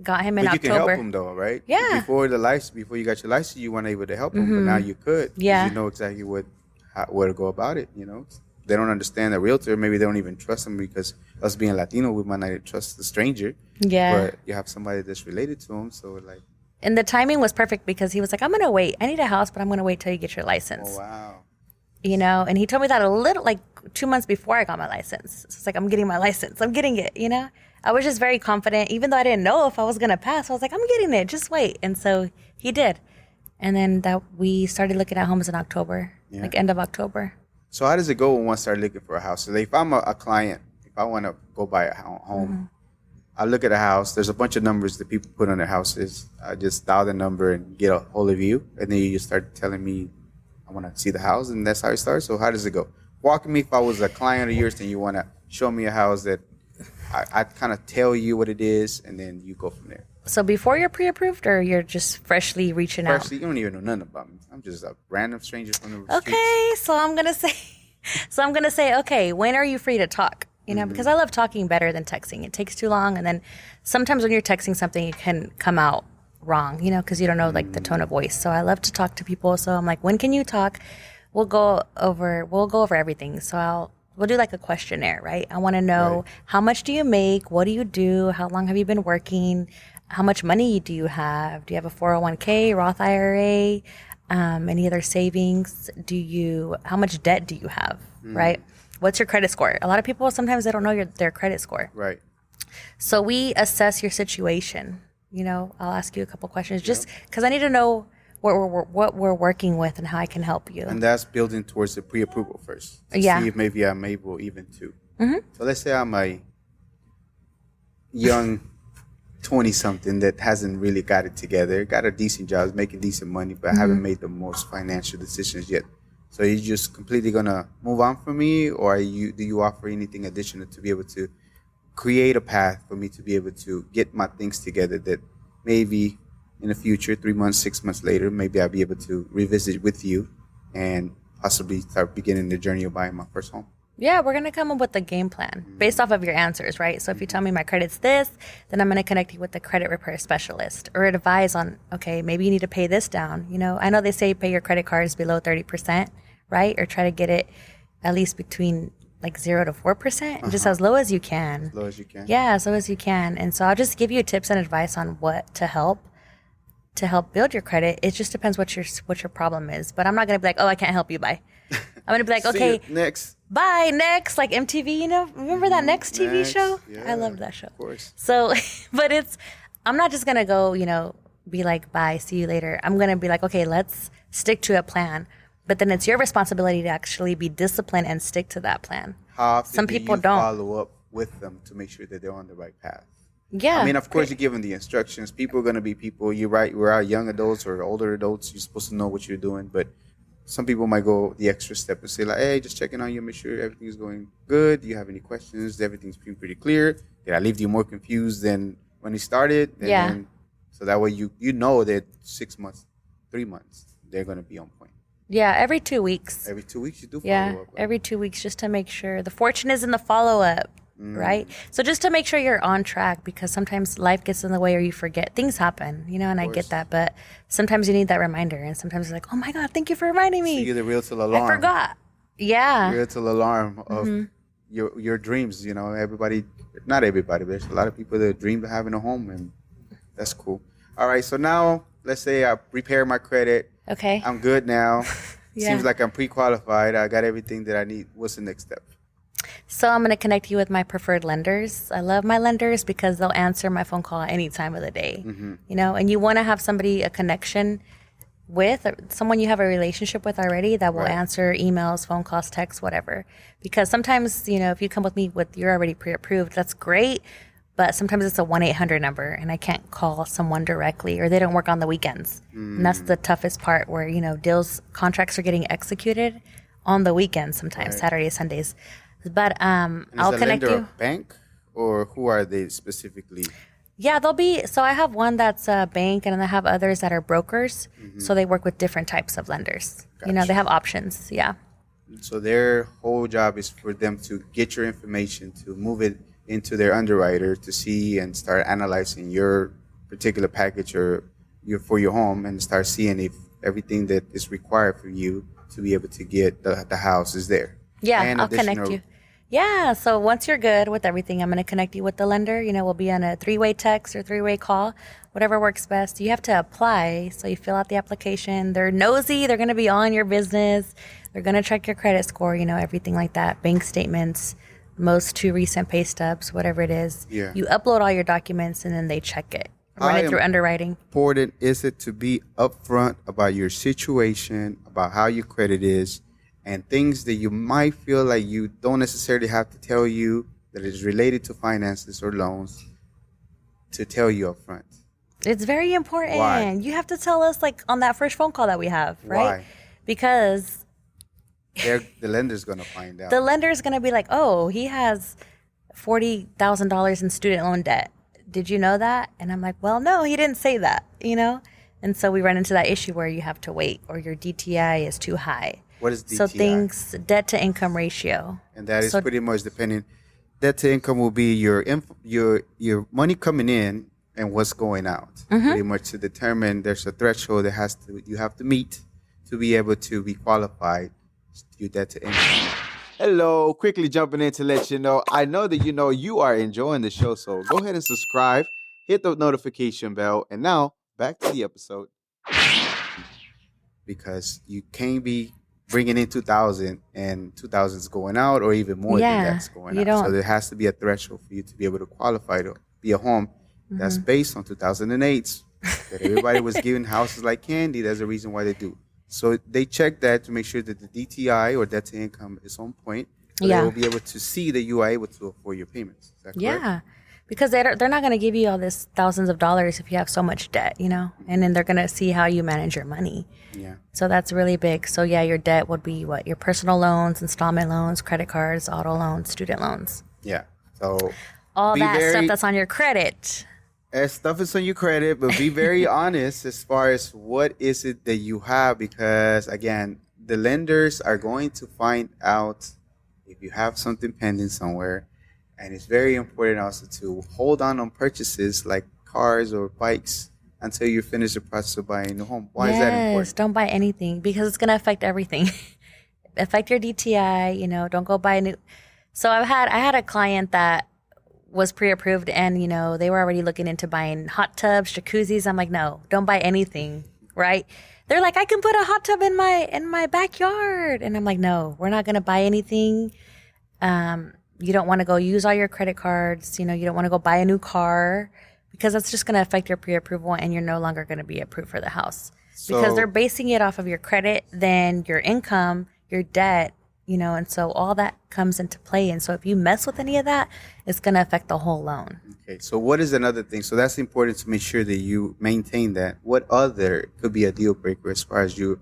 got him in October. But you can help him though, right? Yeah. Before you got your license, you weren't able to help him, but now you could. Yeah. You know exactly where to go about it, you know. They don't understand the realtor. Maybe they don't even trust him because us being Latino, we might not trust the stranger. Yeah. But you have somebody that's related to him, so like. And the timing was perfect because he was like, I'm going to wait. I need a house, but I'm going to wait till you get your license. Oh, wow. You know, and he told me that a little, like 2 months before I got my license. So it's like, I'm getting my license. I'm getting it, you know. I was just very confident. Even though I didn't know if I was going to pass, I was like, I'm getting it. Just wait. And so he did. And then we started looking at homes in October, like end of October. So how does it go when one starts looking for a house? So if I'm a client, if I want to go buy a home, I look at a house. There's a bunch of numbers that people put on their houses. I just dial the number and get a hold of you. And then you just start telling me, I want to see the house. And that's how it starts. So how does it go? Walk me, if I was a client of yours and you want to show me a house that I kind of tell you what it is, and then you go from there. So before you're pre-approved, or you're just freshly reaching out? You don't even know nothing about me. I'm just a random stranger from the streets. Okay, so I'm gonna say, okay, when are you free to talk? You know, because I love talking better than texting. It takes too long, and then sometimes when you're texting something, it can come out wrong. You know, because you don't know like the tone of voice. So I love to talk to people. So I'm like, when can you talk? We'll go over everything. So we'll do like a questionnaire, right? I want to know how much do you make? What do you do? How long have you been working? How much money do you have? Do you have a 401k, Roth IRA, any other savings? How much debt do you have, right? What's your credit score? A lot of people, sometimes they don't know their credit score. Right. So we assess your situation. You know, I'll ask you a couple questions just because I need to know what we're working with and how I can help you. And that's building towards the pre-approval first. To see if maybe I'm able even to. So let's say I'm a young 20-something that hasn't really got it together, got a decent job, is making decent money, but haven't made the most financial decisions yet. So are you just completely going to move on from me, or do you offer anything additional to be able to create a path for me to be able to get my things together that maybe in the future, 3 months, 6 months later, maybe I'll be able to revisit with you and possibly start beginning the journey of buying my first home? Yeah, we're going to come up with a game plan based off of your answers, right? So if you tell me my credit's this, then I'm going to connect you with the credit repair specialist or advise on, okay, maybe you need to pay this down. You know, I know they say pay your credit cards below 30%, right? Or try to get it at least between like 0 to 4%, just as low as you can. As low as you can. Yeah, as low as you can. And so I'll just give you tips and advice on what to help build your credit. It just depends what your problem is. But I'm not going to be like, oh, I can't help you, bye. I'm going to be like, okay, next. Bye, next, like MTV, you know, remember that Next TV show? Yeah, I loved that show. Of course. So, but I'm not just going to go, you know, be like, bye, see you later. I'm going to be like, okay, let's stick to a plan. But then it's your responsibility to actually be disciplined and stick to that plan. How often Some people do you don't follow up with them to make sure that they're on the right path? Yeah. I mean, of course, you give them the instructions. People are going to be people. You're right. We're young adults or older adults. You're supposed to know what you're doing. But some people might go the extra step and say, like, hey, just checking on you, make sure everything's going good. Do you have any questions? Everything's been pretty clear. Did I leave you more confused than when you started? And then, so that way you know that 6 months, 3 months, they're going to be on point. Yeah, every 2 weeks. Every 2 weeks you do follow up. Right? Every 2 weeks just to make sure. The fortune is in the follow-up. right? So just to make sure you're on track, because sometimes life gets in the way or you forget. Things happen, and I get that. But sometimes you need that reminder. And sometimes it's like, oh my God, thank you for reminding me. So you're the Realtor alarm. I forgot. Yeah. Realtor alarm of your dreams. Everybody, not everybody, but there's a lot of people that dream of having a home, and that's cool. All right, so now let's say I repair my credit. Okay. I'm good now. Yeah. Seems like I'm pre-qualified. I got everything that I need. What's the next step? So I'm going to connect you with my preferred lenders. I love my lenders because they'll answer my phone call at any time of the day. And you want to have somebody, a connection with, or someone you have a relationship with already that will answer emails, phone calls, texts, whatever. Because sometimes, if you come with me with you're already pre-approved, that's great. But sometimes it's a 1-800 number and I can't call someone directly, or they don't work on the weekends. And that's the toughest part where, contracts are getting executed on the weekends sometimes, Saturdays, Sundays. But I'll connect you. Is a lender a bank, or who are they specifically? Yeah, they'll be. So I have one that's a bank, and then I have others that are brokers. So they work with different types of lenders. Gotcha. They have options. Yeah. So their whole job is for them to get your information, to move it into their underwriter to see and start analyzing your particular package for your home, and start seeing if everything that is required for you to be able to get the house is there. Yeah, and I'll connect you. Yeah, so once you're good with everything, I'm going to connect you with the lender. We'll be on a 3-way text or 3-way call, whatever works best. You have to apply, so you fill out the application. They're nosy. They're going to be on your business. They're going to check your credit score, everything like that, bank statements, most 2 recent pay stubs, whatever it is. Yeah. You upload all your documents, and then they check it. Run it through underwriting. Important is it to be upfront about your situation, about how your credit is, and things that you might feel like you don't necessarily have to tell you that is related to finances or loans, to tell you up front. It's very important. Why? You have to tell us on that first phone call that we have, right? Why? Because the lender's going to find out. the lender's going to be like, oh, he has $40,000 in student loan debt. Did you know that? And I'm like, well, no, he didn't say that, And so we run into that issue where you have to wait, or your DTI is too high. What is DTI? So debt to income ratio. And that is pretty much depending. Debt to income will be your money coming in and what's going out. Pretty much to determine there's a threshold that you have to meet to be able to be qualified to your debt to income. Hello, quickly jumping in to let you know. I know that you are enjoying the show, so go ahead and subscribe, hit the notification bell, and now back to the episode. Because you can't be bringing in 2,000 and 2,000 is going out, or even more than that's going out. So there has to be a threshold for you to be able to qualify to be a home that's based on 2008. That everybody was giving houses like candy. There's a reason why they do. So they check that to make sure that the DTI, or debt to income, is on point. So they will be able to see that you are able to afford your payments. Is that correct? Yeah. Because they're not going to give you all this thousands of dollars if you have so much debt, and then they're going to see how you manage your money. Yeah. So that's really big. So yeah, your debt would be your personal loans, installment loans, credit cards, auto loans, student loans. Yeah. So all that stuff that's on your credit. Stuff is on your credit, but be very honest as far as what is it that you have, because again, the lenders are going to find out if you have something pending somewhere. And it's very important also to hold on purchases like cars or bikes until you finish the process of buying a home. Why is that important? Yes, don't buy anything because it's going to affect everything. Affect your DTI, don't go buy a new. So I had a client that was pre-approved, and, they were already looking into buying hot tubs, jacuzzis. I'm like, no, don't buy anything, right? They're like, I can put a hot tub in my backyard. And I'm like, no, we're not going to buy anything. You don't want to go use all your credit cards. You don't want to go buy a new car, because that's just going to affect your pre-approval, and you're no longer going to be approved for the house. Because they're basing it off of your credit, then your income, your debt, and so all that comes into play. And so if you mess with any of that, it's going to affect the whole loan. Okay, so what is another thing? So that's important to make sure that you maintain that. What other could be a deal breaker as far as you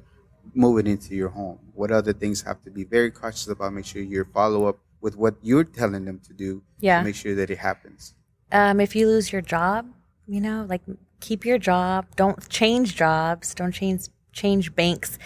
moving into your home? What other things have to be very cautious about? Make sure you follow up with what you're telling them to do to make sure that it happens. If you lose your job, keep your job. Don't change jobs. Don't change banks.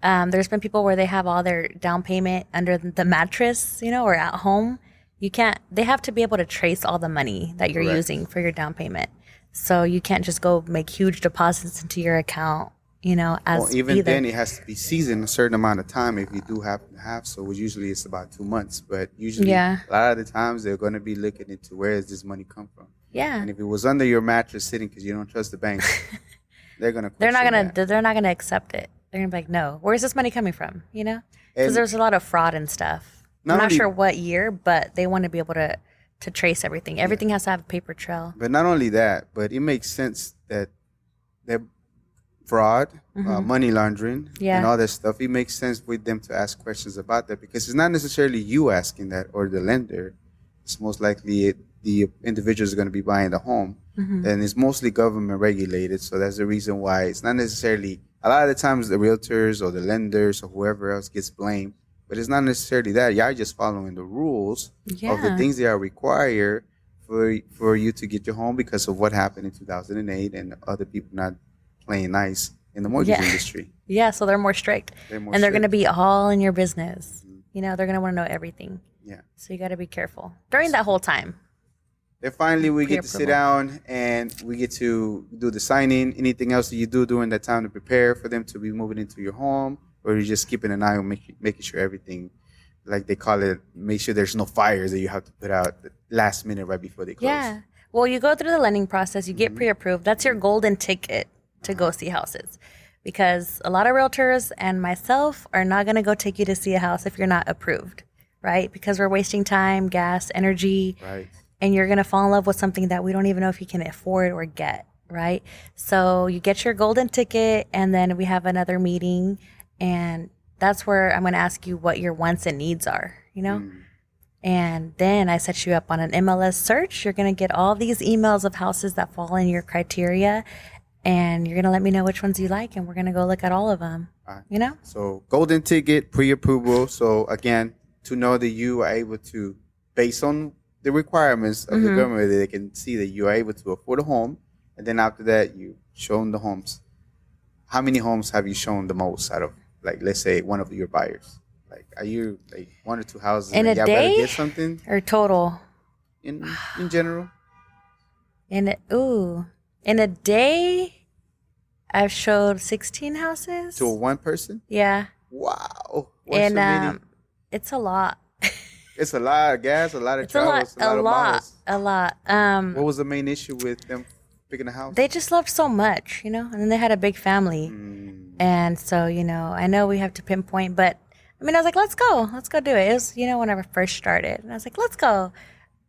There's been people where they have all their down payment under the mattress, or at home, they have to be able to trace all the money that you're Correct. using for your down payment. So you can't just go make huge deposits into your account, Even then, it has to be seasoned a certain amount of time if you do happen to have. So usually it's about 2 months. But usually a lot of the times they're going to be looking into where does this money come from. Yeah. And if it was under your mattress sitting because you don't trust the bank, they're going to They're not gonna accept it. They're gonna be like, no, where's this money coming from? Because there's a lot of fraud and stuff. I'm not sure what year, but they want to be able to trace everything. Everything has to have a paper trail. But not only that, but it makes sense that fraud, money laundering, and all that stuff, it makes sense with them to ask questions about that because it's not necessarily you asking that or the lender. It's most likely the individual is going to be buying the home. And it's mostly government regulated. So that's the reason why it's not necessarily, a lot of the times the realtors or the lenders or whoever else gets blamed. But it's not necessarily that. Y'all just following the rules of the things that are required for you to get your home because of what happened in 2008 and other people not playing nice in the mortgage industry. Yeah, so they're more strict. They're going to be all in your business. They're going to want to know everything. Yeah. So you got to be careful during that whole time. Then finally we get to sit down and we get to do the signing. Anything else that you do during that time to prepare for them to be moving into your home? Or you're just keeping an eye on making sure everything, like they call it, make sure there's no fires that you have to put out the last minute right before they close. Yeah. Well, you go through the lending process. You get pre-approved. That's your golden ticket to go see houses. Because a lot of realtors and myself are not going to go take you to see a house if you're not approved, right? Because we're wasting time, gas, energy. Right. And you're going to fall in love with something that we don't even know if you can afford or get, right? So you get your golden ticket and then we have another meeting. And that's where I'm going to ask you what your wants and needs are, And then I set you up on an MLS search. You're going to get all these emails of houses that fall in your criteria. And you're going to let me know which ones you like. And we're going to go look at all of them, So golden ticket, pre-approval. So again, to know that you are able to, based on the requirements of the government, that they can see that you are able to afford a home. And then after that, you show them the homes. How many homes have you shown the most out of? Like, let's say one of your buyers. Like, are you like 1 or 2 houses in a day? Better get something or total? In general. In a day, I've showed 16 houses to one person. Yeah. Wow. And it's a lot. It's a lot of gas, a lot of travel, a lot. What was the main issue with them picking a house? They just loved so much, and then they had a big family. And so, I know we have to pinpoint, but I was like, let's go do it. It was, when I first started, and I was like, let's go.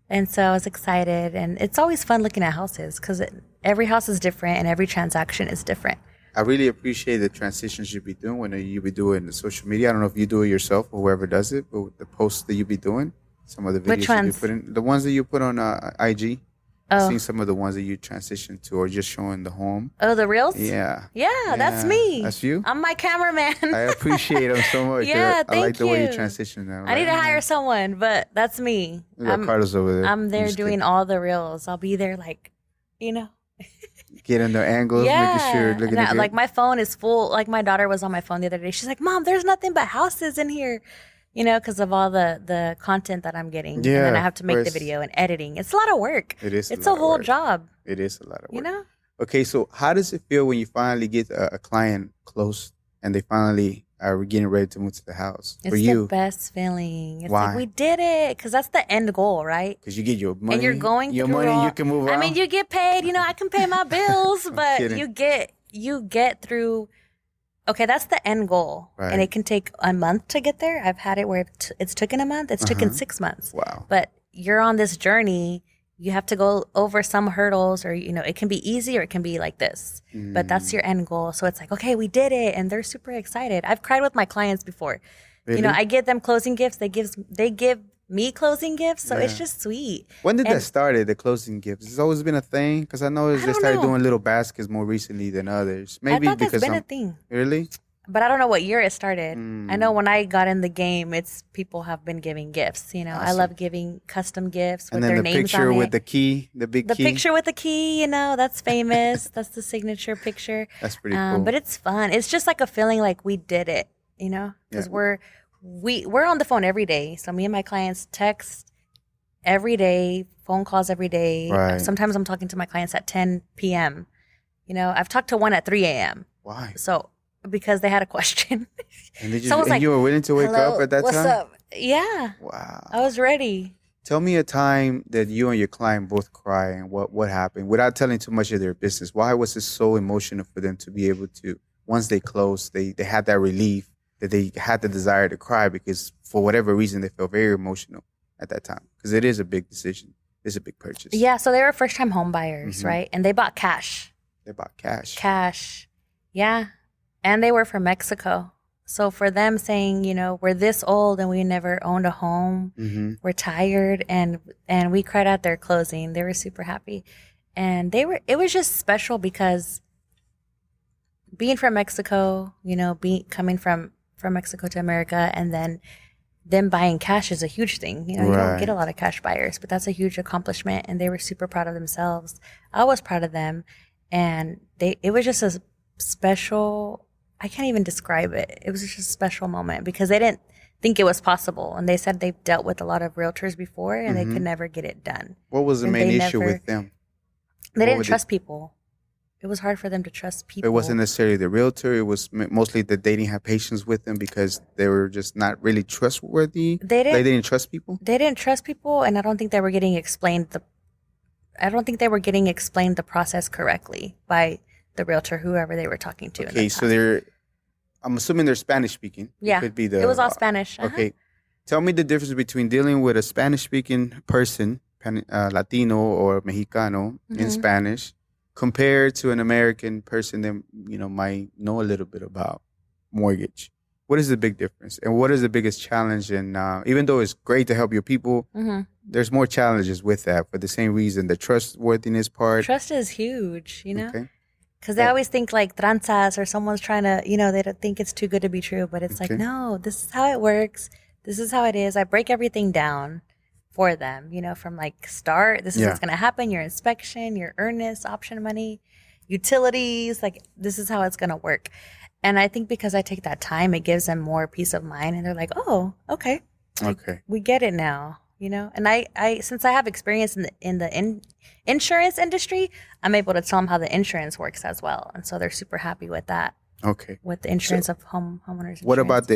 And so I was excited, and it's always fun looking at houses because every house is different and every transaction is different. I really appreciate the transitions you be doing when you be doing the social media. I don't know if you do it yourself or whoever does it, but with the posts that you be doing, some of the videos Which ones? that you put in, the ones that you put on IG. I've seen some of the ones that you transitioned to or just showing the home. Oh, the reels? Yeah, that's me. That's you? I'm my cameraman. I appreciate them so much. Yeah, I like the way you you. transition now. I need to hire someone, but that's me. We got Carlos over there. I'm there doing all the reels. I'll be there getting the angles, making sure looking good. Like my phone is full. Like my daughter was on my phone the other day. She's like, "Mom, there's nothing but houses in here." Because of all the content that I'm getting. Yeah, and then I have to make the video and editing. It's a lot of work. It is. It's a whole job. It is a lot of work. Okay, so how does it feel when you finally get a client close and they finally are getting ready to move to the house? It's the best feeling. It's Why? like we did it because that's the end goal, right? Because you get your money. And you're going your through money, you can move on. you get paid. I can pay my bills, but kidding. you get through. Okay, that's the end goal. Right. And it can take a month to get there. I've had it where it's taken a month. It's taken 6 months. Wow. But you're on this journey. You have to go over some hurdles or, it can be easy or it can be like this. But that's your end goal. So it's like, okay, we did it. And they're super excited. I've cried with my clients before. Really? I give them closing gifts. They give me closing gifts. So it's just sweet. When did that started, the closing gifts? It's always been a thing? Because I know they started doing little baskets more recently than others. Maybe I thought because that's been a thing. Really? But I don't know what year it started. I know when I got in the game, people have been giving gifts. Awesome. I love giving custom gifts with their names on it. And then the picture with the key, the big key. The picture with the key, that's famous. That's the signature picture. That's pretty cool. But it's fun. It's just like a feeling like we did it, because we're on the phone every day. So me and my clients text every day, phone calls every day. Right. Sometimes I'm talking to my clients at 10 p.m. You know, I've talked to one at 3 a.m. Why? So because they had a question. And did you, So I was like, you were willing to wake hello, up at that what's time? up? Yeah. Wow. I was ready. Tell me a time that you and your client both cry and what happened without telling too much of their business. Why was it so emotional for them to be able to, once they closed, they had that relief that they had the desire to cry because for whatever reason they felt very emotional at that time? Because it is a big decision. It's a big purchase. Yeah. So they were first time home buyers, right? And they bought cash. They bought cash. Cash. Yeah. And they were from Mexico. So for them saying, you know, we're this old and we never owned a home, we're tired, and we cried at their closing. They were super happy. And it was just special because being from Mexico, you know, coming from Mexico to America, and then them buying cash is a huge thing. You know, you don't get a lot of cash buyers, but that's a huge accomplishment. And they were super proud of themselves. I was proud of them. And it was just a special, I can't even describe it. It was just a special moment because they didn't think it was possible. And they said they've dealt with a lot of realtors before and they could never get it done. What was the main issue with them? They didn't trust people. It was hard for them to trust people. It wasn't necessarily the realtor. It was mostly that they didn't have patience with them because they were just not really trustworthy. They didn't trust people? They didn't trust people, and I don't think they were getting explained the process correctly by the realtor, whoever they were talking to. Okay, so I'm assuming they're Spanish speaking. Yeah, it was all Spanish. Okay, tell me the difference between dealing with a Spanish speaking person, Latino or Mexicano in Spanish, compared to an American person that might know a little bit about mortgage. What is the big difference, and what is the biggest challenge? And even though it's great to help your people, there's more challenges with that for the same reason. The trustworthiness part. Trust is huge, you know. Okay. Because they always think like tranzas or someone's trying to, they don't think it's too good to be true. But it's like, no, this is how it works. This is how it is. I break everything down for them, from like start. This is what's going to happen. Your inspection, your earnest, option money, utilities. Like this is how it's going to work. And I think because I take that time, it gives them more peace of mind. And they're like, oh, okay. Okay. We get it now. And I since I have experience in the insurance industry, I'm able to tell them how the insurance works as well, and so they're super happy with that. Okay, with the insurance of homeowners. What about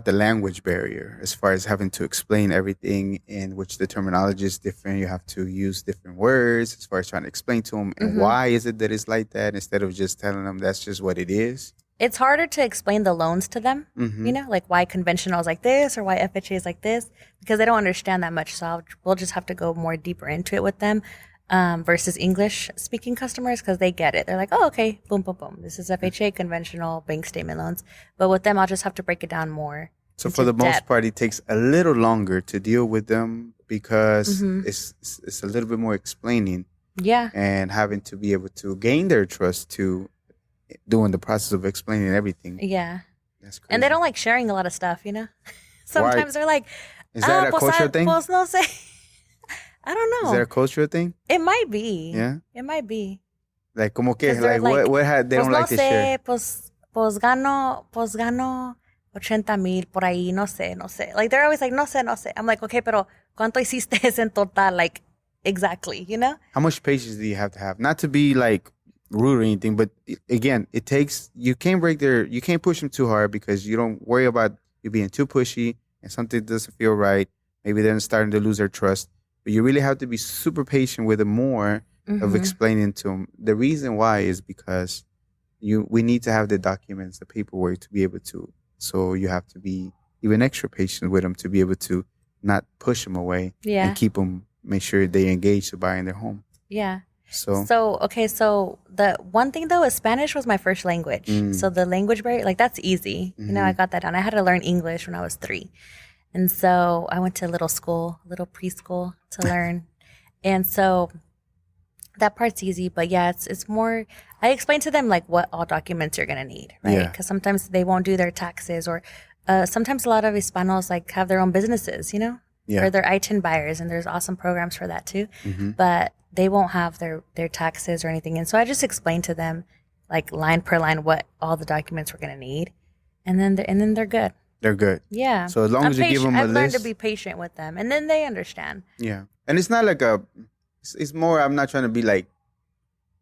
the language barrier as far as having to explain everything in which the terminology is different? You have to use different words as far as trying to explain to them and why is it that it's like that instead of just telling them that's just what it is. It's harder to explain the loans to them, like why conventional is like this or why FHA is like this, because they don't understand that much. So we'll just have to go more deeper into it with them versus English speaking customers because they get it. They're like, oh, okay, boom, boom, boom. This is FHA, conventional bank statement loans. But with them, I'll just have to break it down more. So for the most part, it takes a little longer to deal with them because it's a little bit more explaining. Yeah. And having to be able to gain their trust to doing the process of explaining everything. Yeah. That's crazy. And they don't like sharing a lot of stuff, Sometimes Why? they're like, is that a cultural thing? Pues no sé. I don't know. Is that a cultural thing? It might be. Yeah. It might be. Like, como que, like what they don't like to share? Pues gano 80,000 por ahí, no sé. Like, they're always like, no sé. I'm like, okay, pero ¿cuánto hiciste en total? Like, exactly, How much patience do you have to have? Not to be like rude or anything, but again, you can't push them too hard because you don't worry about you being too pushy and something doesn't feel right. Maybe they're starting to lose their trust, but you really have to be super patient with them more of explaining to them. The reason why is because we need to have the documents, the paperwork to be able to, so you have to be even extra patient with them to be able to not push them away and keep them, make sure they engage to buying their home. Yeah. So the one thing though is Spanish was my first language. So the language barrier, like that's easy. I got that down. I had to learn English when I was 3. And so I went to a little preschool to learn. And so that part's easy, but yeah, it's more, I explain to them like what all documents you're going to need, right? Because sometimes they won't do their taxes or sometimes a lot of Hispanos like have their own businesses, or they're I-10 buyers, and there's awesome programs for that too. But they won't have their taxes or anything. And so I just explained to them like line per line what all the documents we're going to need. And then they're good. They're good. Yeah. So as long as you give them a I've learned list. to be patient with them, and then they understand. Yeah. And it's not like it's more, I'm not trying to be like,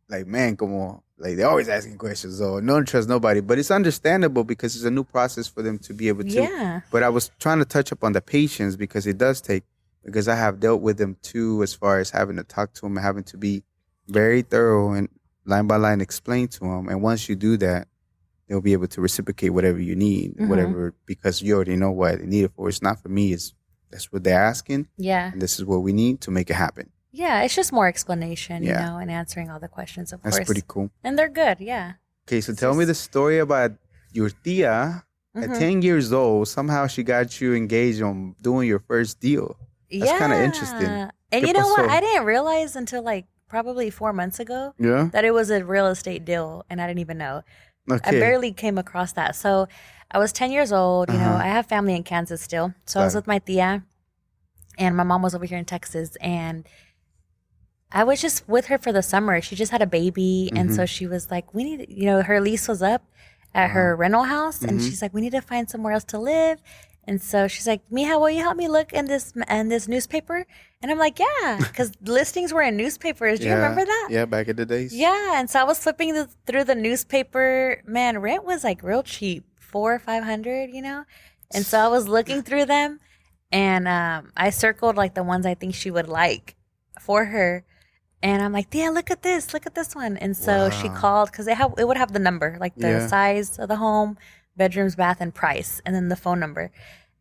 man, come on. Like, they're always asking questions or no one trusts nobody. But it's understandable because it's a new process for them to be able to. Yeah. But I was trying to touch up on the patience because it does take, because I have dealt with them too, as far as having to talk to them and having to be very thorough and line by line explain to them. And once you do that, they'll be able to reciprocate whatever you need, whatever, because you already know what they need it for. It's not for me. That's what they're asking. Yeah. And this is what we need to make it happen. Yeah, it's just more explanation, Yeah. you know, and answering all the questions, of That's course. pretty cool. And they're good, yeah. Okay, so tell me the story about your tia. At 10 years old, somehow she got you engaged on doing your first deal. That's kind of interesting. And you know what? I didn't realize until like probably 4 months ago that it was a real estate deal, and I didn't even know. Okay. I barely came across that. So I was 10 years old. You know, I have family in Kansas still. So I was with my tia, and my mom was over here in Texas, and I was just with her for the summer. She just had a baby, and so she was like, we need, you know, her lease was up at her rental house, and she's like, we need to find somewhere else to live. And so she's like, Mija, will you help me look in this newspaper? And I'm like, yeah, because listings were in newspapers. Do you remember that? Yeah, back in the days. Yeah, and so I was flipping through the newspaper. Man, rent was like real cheap, $400 or $500, you know. And so I was looking through them, and I circled like the ones I think she would like for her. And I'm like, yeah, look at this one. And so she called because it would have the number, like the size of the home, bedrooms, bath, and price, and then the phone number.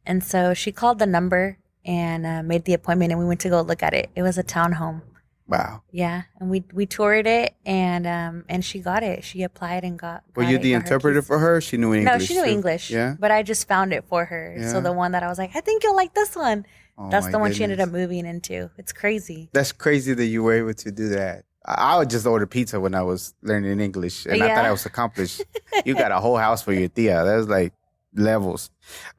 And so she called the number and made the appointment, and we went to go look at it. It was a townhome. Wow. Yeah, and we toured it, and she got it. She applied and got. Were you the interpreter for her? She knew English. No, she knew English. Yeah, but I just found it for her. Yeah. So the one that I was like, I think you'll like this one. Oh, that's the one she goodness. ended up moving into. It's crazy. That's crazy that you were able to do that. I would just order pizza when I was learning English, and I thought I was accomplished. You got a whole house for your tia. That was like levels.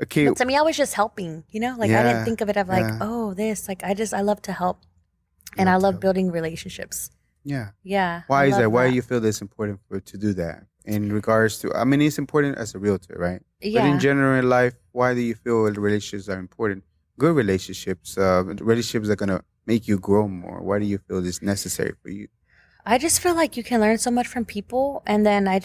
Okay. But to me, I was just helping, you know? Like, I didn't think of it of like, oh, this. Like, I love to help. And I love building relationships. Yeah. Yeah. Why is that? Why do you feel it's important to do that? In regards to, I mean, it's important as a realtor, right? Yeah. But in general in life, why do you feel relationships are important? Good relationships, relationships that are going to make you grow more. Why do you feel it's necessary for you? I just feel like you can learn so much from people. And then I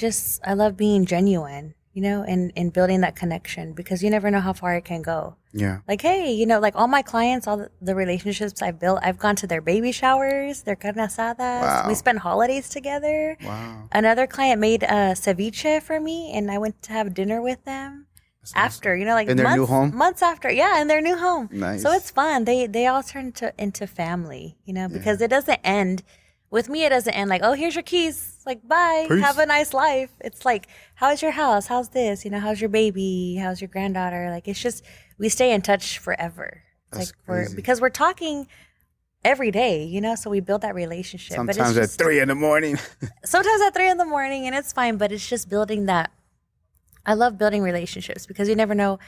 love being genuine, you know, and building that connection, because you never know how far it can go. Yeah. Like, hey, you know, like all my clients, all the relationships I've built, I've gone to their baby showers, their carne asadas. Wow. We spend holidays together. Wow. Another client made ceviche for me, and I went to have dinner with them. That's After, awesome. you know, like in their new home? months after. Yeah, in their new home. Nice. So it's fun. They all turn into family, you know, because it doesn't end. With me, it doesn't end like, oh, here's your keys. Like, bye. Peace. Have a nice life. It's like, how's your house? How's this? You know, how's your baby? How's your granddaughter? Like, it's just, we stay in touch forever. That's like, crazy. because we're talking every day, you know, so we build that relationship. Sometimes but it's at 3 in the morning. sometimes at 3 a.m, and it's fine, but it's just building that. I love building relationships because you never know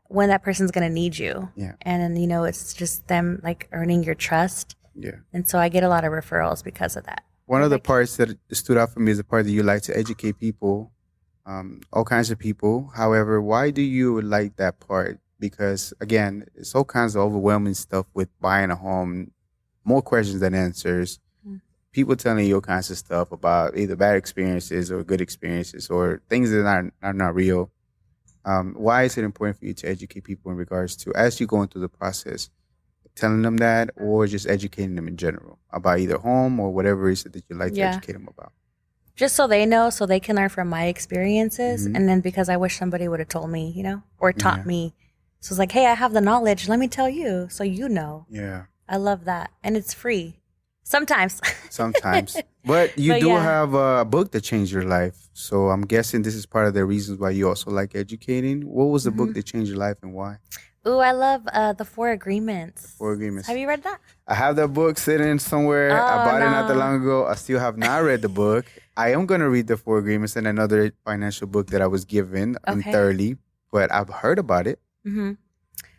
when that person's going to need you. Yeah. And then, you know, it's just them like earning your trust. Yeah. And so I get a lot of referrals because of that. One of the parts that stood out for me is the part that you like to educate people, all kinds of people. However, why do you like that part? Because, again, it's all kinds of overwhelming stuff with buying a home, more questions than answers. People telling you all kinds of stuff about either bad experiences or good experiences or things that are not real. Why is it important for you to educate people in regards to, as you go into the process, telling them that, or just educating them in general about either home or whatever it is that you like to educate them about? Just so they know, so they can learn from my experiences. And then because I wish somebody would have told me, you know, or taught me. So it's like, hey, I have the knowledge. Let me tell you so you know. Yeah. I love that. And it's free. Sometimes. But you do yeah. have a book that changed your life. So I'm guessing this is part of the reasons why you also like educating. What was the book that changed your life and why? Ooh, I love The 4 Agreements. 4 Agreements. Have you read that? I have that book sitting somewhere. I bought it not that long ago. I still have not read the book. I am going to read the 4 Agreements and another financial book that I was given thoroughly, but I've heard about it. Mm-hmm.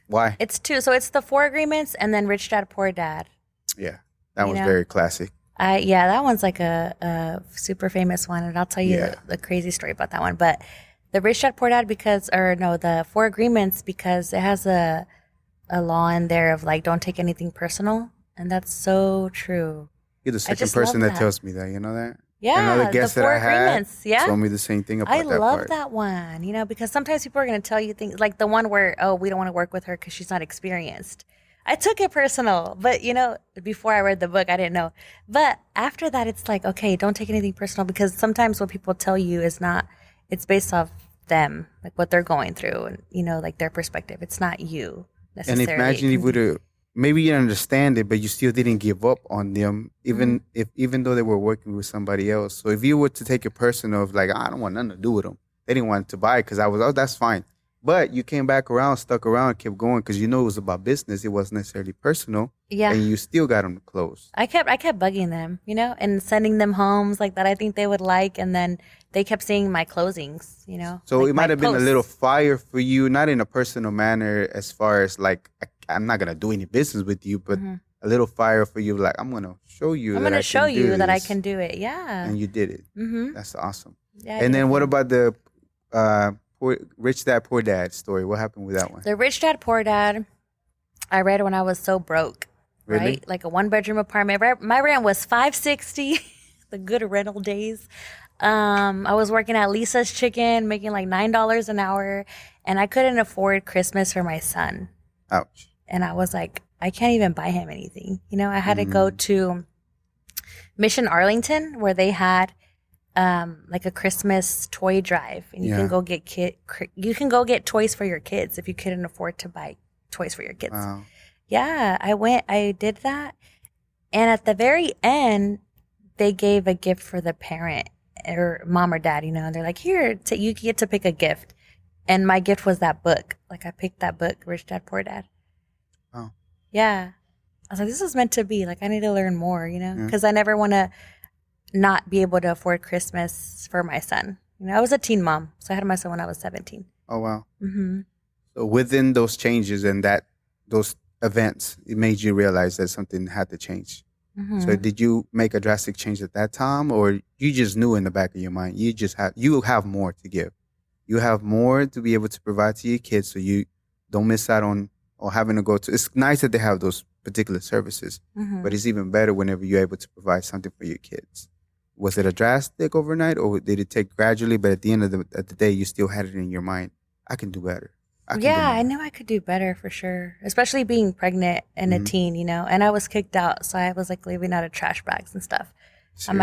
Why? It's 2. So it's The 4 Agreements and then Rich Dad, Poor Dad. Yeah, that was very classic. Yeah, that one's like a super famous one, and I'll tell you the crazy story about that one. But The Rich Dad Poor Dad the Four Agreements, because it has a law in there of like, don't take anything personal. And that's so true. You're the I second just person love that that. tells me that. You know that? Yeah, Another guest the that Four I had Agreements. Yeah. told me the same thing about I that love part. that one, because sometimes people are going to tell you things like the one where, oh, we don't want to work with her because she's not experienced. I took it personal, but before I read the book, I didn't know. But after that, it's like, okay, don't take anything personal, because sometimes what people tell you it's based off them, like what they're going through and, like their perspective. It's not you And necessarily. imagine if would have maybe you understand it, but you still didn't give up on them, even though they were working with somebody else. So if you were to take it personal, of like, I don't want nothing to do with them, they didn't want to buy it because I was, oh, that's fine. But you came back around, stuck around, kept going because you know it was about business. It wasn't necessarily personal. Yeah. And you still got them to close. I kept bugging them, and sending them homes like that I think they would like, and then they kept seeing my closings, So like it might have been a posts. little fire for you, not in a personal manner as far as like, I'm not going to do any business with you, but a little fire for you, like, I'm going to show you that I can do this. I'm going to show you that I can do it, yeah. And you did it. Mm-hmm. That's awesome. Yeah. And then what about the Rich Dad, Poor Dad story? What happened with that one? The Rich Dad, Poor Dad, I read when I was so broke, Really? right? Like a 1-bedroom apartment. My rent was $560, the good rental days. I was working at Lisa's Chicken, making like $9 an hour, and I couldn't afford Christmas for my son. Ouch. And I was like, I can't even buy him anything. I had to go to Mission Arlington, where they had like a Christmas toy drive, and you can go get toys for your kids if you couldn't afford to buy toys for your kids. Wow. Yeah, I did that, and at the very end, they gave a gift for the parent or mom or dad. And they're like, here, you get to pick a gift, and my gift was that book. Like I picked that book, Rich Dad Poor Dad. Oh. Yeah. I was like, this is meant to be. Like, I need to learn more, because I never want to not be able to afford Christmas for my son. I was a teen mom, so I had my son when I was 17. Oh, wow. Mm-hmm. So within those changes and those events, it made you realize that something had to change. Mm-hmm. So did you make a drastic change at that time, or you just knew in the back of your mind, you have more to give? You have more to be able to provide to your kids, so you don't miss out on or having to go to. It's nice that they have those particular services, but it's even better whenever you're able to provide something for your kids. Was it a drastic overnight, or did it take gradually? But at the end of the day, you still had it in your mind. I can do better. I knew I could do better for sure, especially being pregnant and a teen, and I was kicked out, so I was like living out of trash bags and stuff at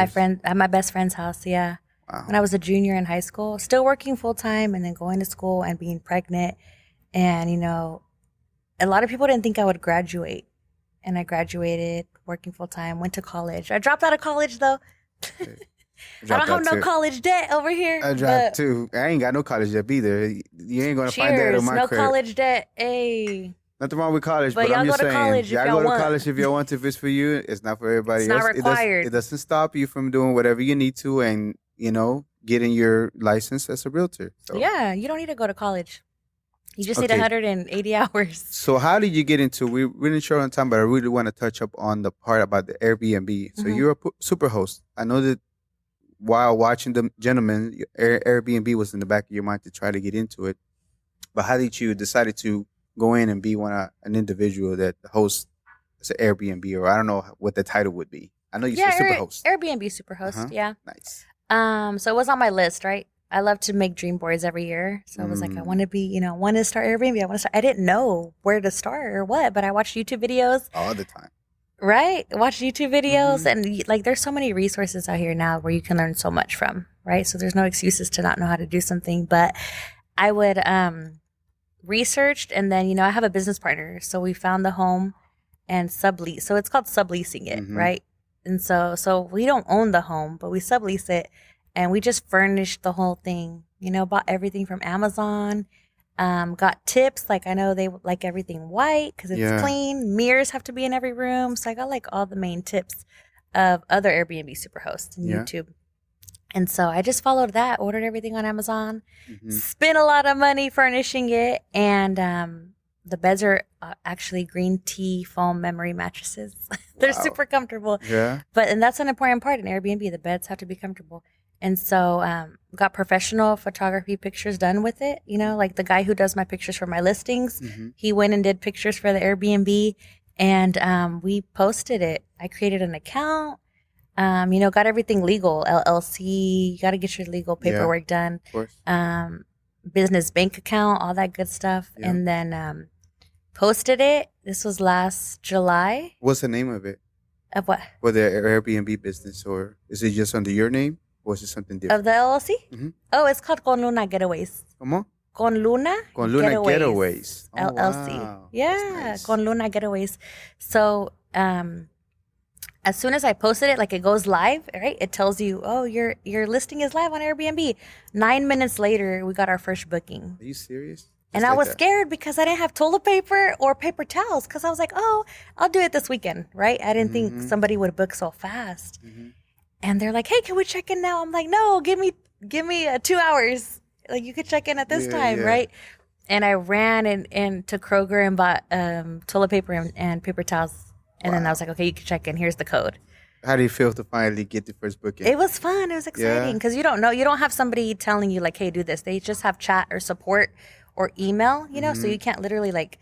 my best friend's house. Yeah. Wow. When I was a junior in high school, still working full time and then going to school and being pregnant, and a lot of people didn't think I would graduate, and I graduated, working full time, went to college. I dropped out of college though. I don't have no college debt over here. I dropped too. I ain't got no college debt either. You ain't gonna find that in my no credit. College debt. Hey. Nothing wrong with college, but I'm just saying, y'all go to college if you want. If it's for you, it's not for everybody else. It's not required. It doesn't stop you from doing whatever you need to, and getting your license as a realtor. So. Yeah, you don't need to go to college. You just need 180 hours. So how did you get into? We didn't show on time, but I really want to touch up on the part about the Airbnb. So you're a Superhost. I know that while watching the gentleman, Airbnb was in the back of your mind to try to get into it. But how did you decide to go in and be an individual that hosts as an Airbnb, or I don't know what the title would be? I know you said Superhost. Airbnb Superhost. Yeah. Nice. So it was on my list, right? I love to make dream boards every year. So I was like, I want to be, I want to start Airbnb. I didn't know where to start or what, but I watched YouTube videos. All the time. Right? Watch YouTube videos. And like, there's so many resources out here now where you can learn so much from, right? So there's no excuses to not know how to do something. But I would researched, and then, I have a business partner. So we found the home and sublease. So it's called subleasing it, right? And so we don't own the home, but we sublease it. And we just furnished the whole thing, bought everything from Amazon, got tips. Like, I know they like everything white because it's clean. Mirrors have to be in every room. So I got like all the main tips of other Airbnb Superhosts and YouTube. And so I just followed that, ordered everything on Amazon, spent a lot of money furnishing it. And the beds are actually green tea foam memory mattresses. They're super comfortable. Yeah. And that's an important part in Airbnb. The beds have to be comfortable. And so got professional photography pictures done with it. You know, like the guy who does my pictures for my listings, he went and did pictures for the Airbnb, and we posted it. I created an account. You know, got everything legal, LLC. You got to get your legal paperwork done. Of course. Business bank account, all that good stuff, and then posted it. This was last July. What's the name of it? Of what? For the Airbnb business, or is it just under your name, or is it something different? Of the LLC? Oh, it's called Con Luna Getaways. ¿Cómo? Con Luna Getaways. Oh, LLC. wow. Yeah, Nice. Con Luna Getaways. So, as soon as I posted it, like it goes live, right? It tells you, oh, your listing is live on Airbnb. 9 minutes later, we got our first booking. Are you serious? And Just I like was that? scared because I didn't have toilet paper or paper towels, because I was like, oh, I'll do it this weekend, right? I didn't think somebody would book so fast. And they're like, hey, can we check in now? I'm like, no, give me 2 hours. Like, you could check in at this time, right? And I ran and to Kroger and bought toilet paper and paper towels. And then I was like, okay, you can check in. Here's the code. How do you feel to finally get the first booking? It was fun. It was exciting because you don't know. You don't have somebody telling you like, hey, do this. They just have chat or support or email, you know, so you can't literally like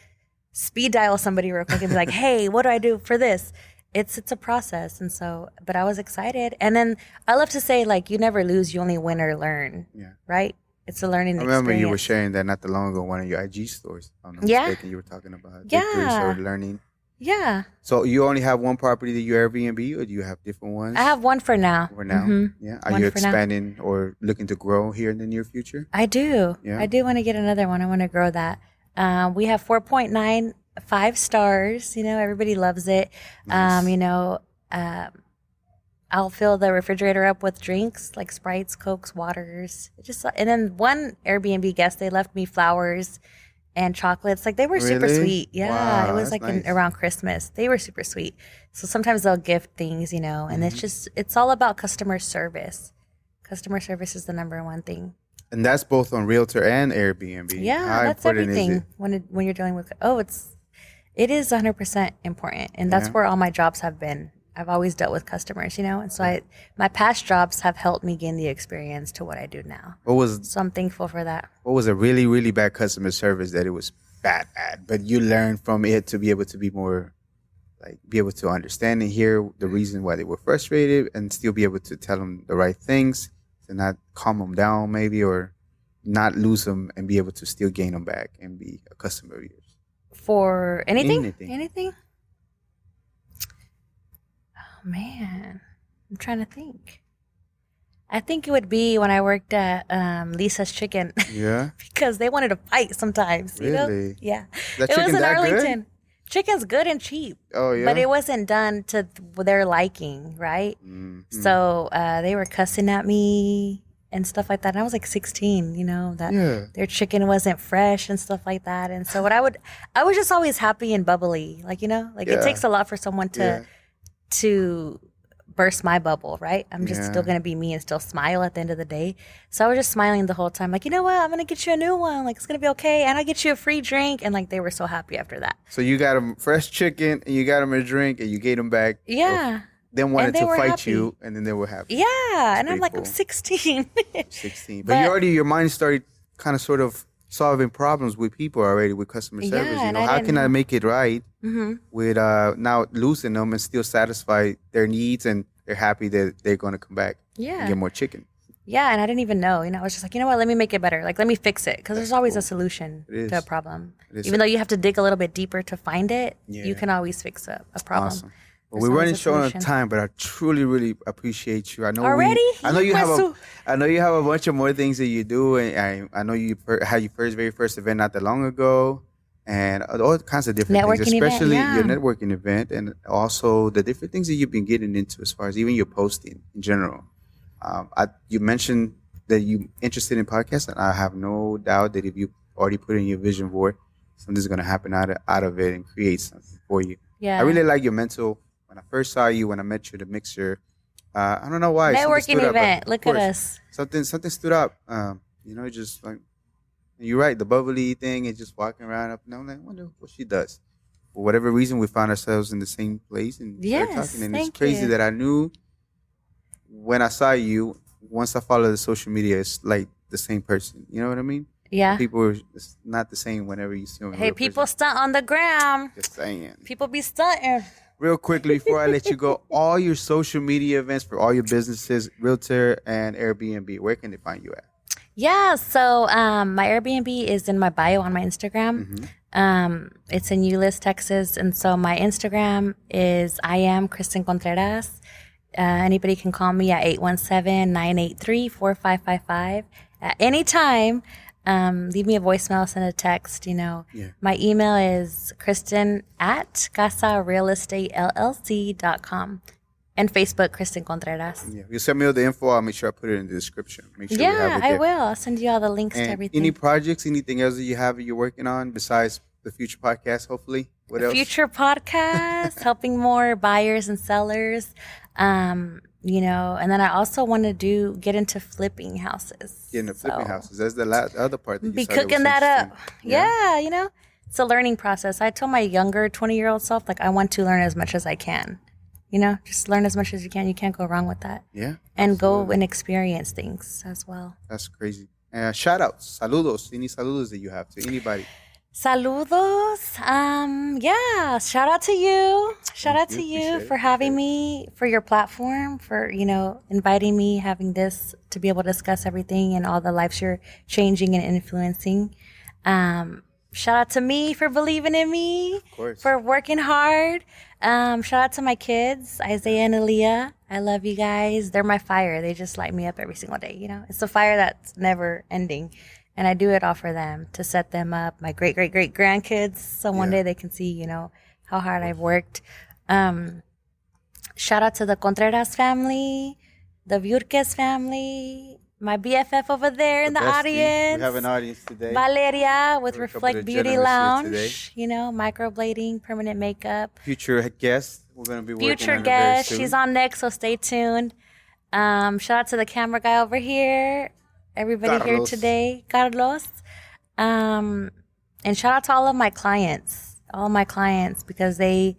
speed dial somebody real quick and be like, hey, what do I do for this? It's a process. And so, but I was excited. And then I love to say, like, you never lose, you only win or learn. Yeah. Right? It's a learning experience. I remember you were sharing that not too long ago, one of your IG stories. If I'm not mistaken, you were talking about victories or learning. Yeah. So you only have one property that you Airbnb, or do you have different ones? I have one for now. For now? Yeah. Are you expanding or looking to grow here in the near future? I do. Yeah. I do want to get another one. I want to grow that. We have 4.95 stars. You know, everybody loves it. Nice. You know, I'll fill the refrigerator up with drinks like Sprites, Cokes, waters. And then one Airbnb guest, they left me flowers and chocolates. Like, they were super sweet. Yeah. Wow, it was like nice. Around Christmas. They were super sweet. So sometimes they'll gift things, you know, and it's all about customer service. Customer service is the number one thing. And that's both on Realtor and Airbnb. Yeah, how that's everything. When you're dealing with, it is 100% important. And that's where all my jobs have been. I've always dealt with customers, you know, and so my past jobs have helped me gain the experience to what I do now. So I'm thankful for that. What was a really, really bad customer service that it was bad, but you learned from it to be able to be more, like, be able to understand and hear the reason why they were frustrated and still be able to tell them the right things, to not calm them down maybe, or not lose them and be able to still gain them back and be a customer of yours? For anything? Anything? Man, I'm trying to think. I think it would be when I worked at Lisa's Chicken. Yeah. Because they wanted to fight sometimes. Really? You know? Yeah. That it was in Arlington. Good? Chicken's good and cheap. Oh, yeah. But it wasn't done to their liking, right? So they were cussing at me and stuff like that. And I was like 16, you know, that their chicken wasn't fresh and stuff like that. And so I was just always happy and bubbly. Like, you know, like it takes a lot for someone to burst my bubble, right? I'm just still going to be me and still smile at the end of the day. So I was just smiling the whole time. Like, you know what? I'm going to get you a new one. Like, it's going to be okay. And I'll get you a free drink. And like, they were so happy after that. So you got them fresh chicken and you got them a drink and you gave them back. Yeah. Then wanted to fight you and then they were happy. Yeah. That's and I'm like, cool. I'm 16. 16. But your mind started kind of sort of solving problems with people already, with customer service. You know, how can I make it right with now losing them and still satisfy their needs, and they're happy that they're going to come back and get more chicken? Yeah, and I didn't even know. You know, I was just like, you know what? Let me make it better. Like, let me fix it, because there's always a solution to a problem. Even though you have to dig a little bit deeper to find it, you can always fix a problem. Awesome. Well, we're running short on time, but I truly, really appreciate you. I know I know you have a bunch of more things that you do, and I know you had your very first event not that long ago, and all kinds of different things, especially your networking event, and also the different things that you've been getting into as far as even your posting in general. You mentioned that you're interested in podcasts, and I have no doubt that if you already put in your vision board, something's going to happen out of it and create something for you. Yeah, I really like your mental. When I first saw you, when I met you at the mixer, I don't know why. Networking event. Look at us. Something stood up. You know, just like, you're right, the bubbly thing and just walking around up and down. I wonder what she does. For whatever reason, we found ourselves in the same place and started talking. And it's crazy that I knew when I saw you once I follow the social media, it's like the same person. You know what I mean? Yeah. People are it's not the same whenever you see them. Hey, people stunt on the gram. Just saying. People be stunting. Real quickly before I let you go, all your social media events for all your businesses, Realtor and Airbnb, where can they find you at? Yeah, so my Airbnb is in my bio on my Instagram. It's in Euless, Texas, and so my Instagram is I am Kristen Contreras. Anybody can call me at 817-983-4555 at any time. Leave me a voicemail, send a text, My email is kristen@casarealestatellc.com and Facebook, Kristen Contreras. Yeah, you send me all the info. I'll make sure I put it in the description. Make sure we have it I there. will. I'll send you all the links to And everything. any projects, anything else that you have that you're working on besides the future podcast, hopefully? What else? Future podcast, helping more buyers and sellers. And then I also want to get into flipping houses. Getting the flipping houses. That's the other part that you Be said that cooking was that up. interesting. Yeah, it's a learning process. I told my younger 20-year-old self, I want to learn as much as I can. Just learn as much as you can. You can't go wrong with that. Yeah. And go and experience things as well. That's crazy. Shout outs, saludos. Any saludos that you have to anybody? Saludos. Shout out to you. Shout out to you for having me, for your platform, for, inviting me, having this to be able to discuss everything and all the lives you're changing and influencing. Shout out to me for believing in me, Of course. for working hard. Shout out to my kids, Isaiah and Aaliyah. I love you guys. They're my fire. They just light me up every single day. It's a fire that's never ending. And I do it all for them to set them up, my great, great, great grandkids. So one day they can see, how hard I've worked. Shout out to the Contreras family, the Viurquez family, my BFF over there in the bestie. audience. We have an audience today. Valeria with We're a couple Reflect of Beauty gentlemen here Lounge, microblading, permanent makeup. Future guest. We're going to be working Future on it very guest. soon. She's on next, so stay tuned. Shout out to the camera guy over here. Everybody here Carlos. today, Carlos. And shout out to all my clients, because they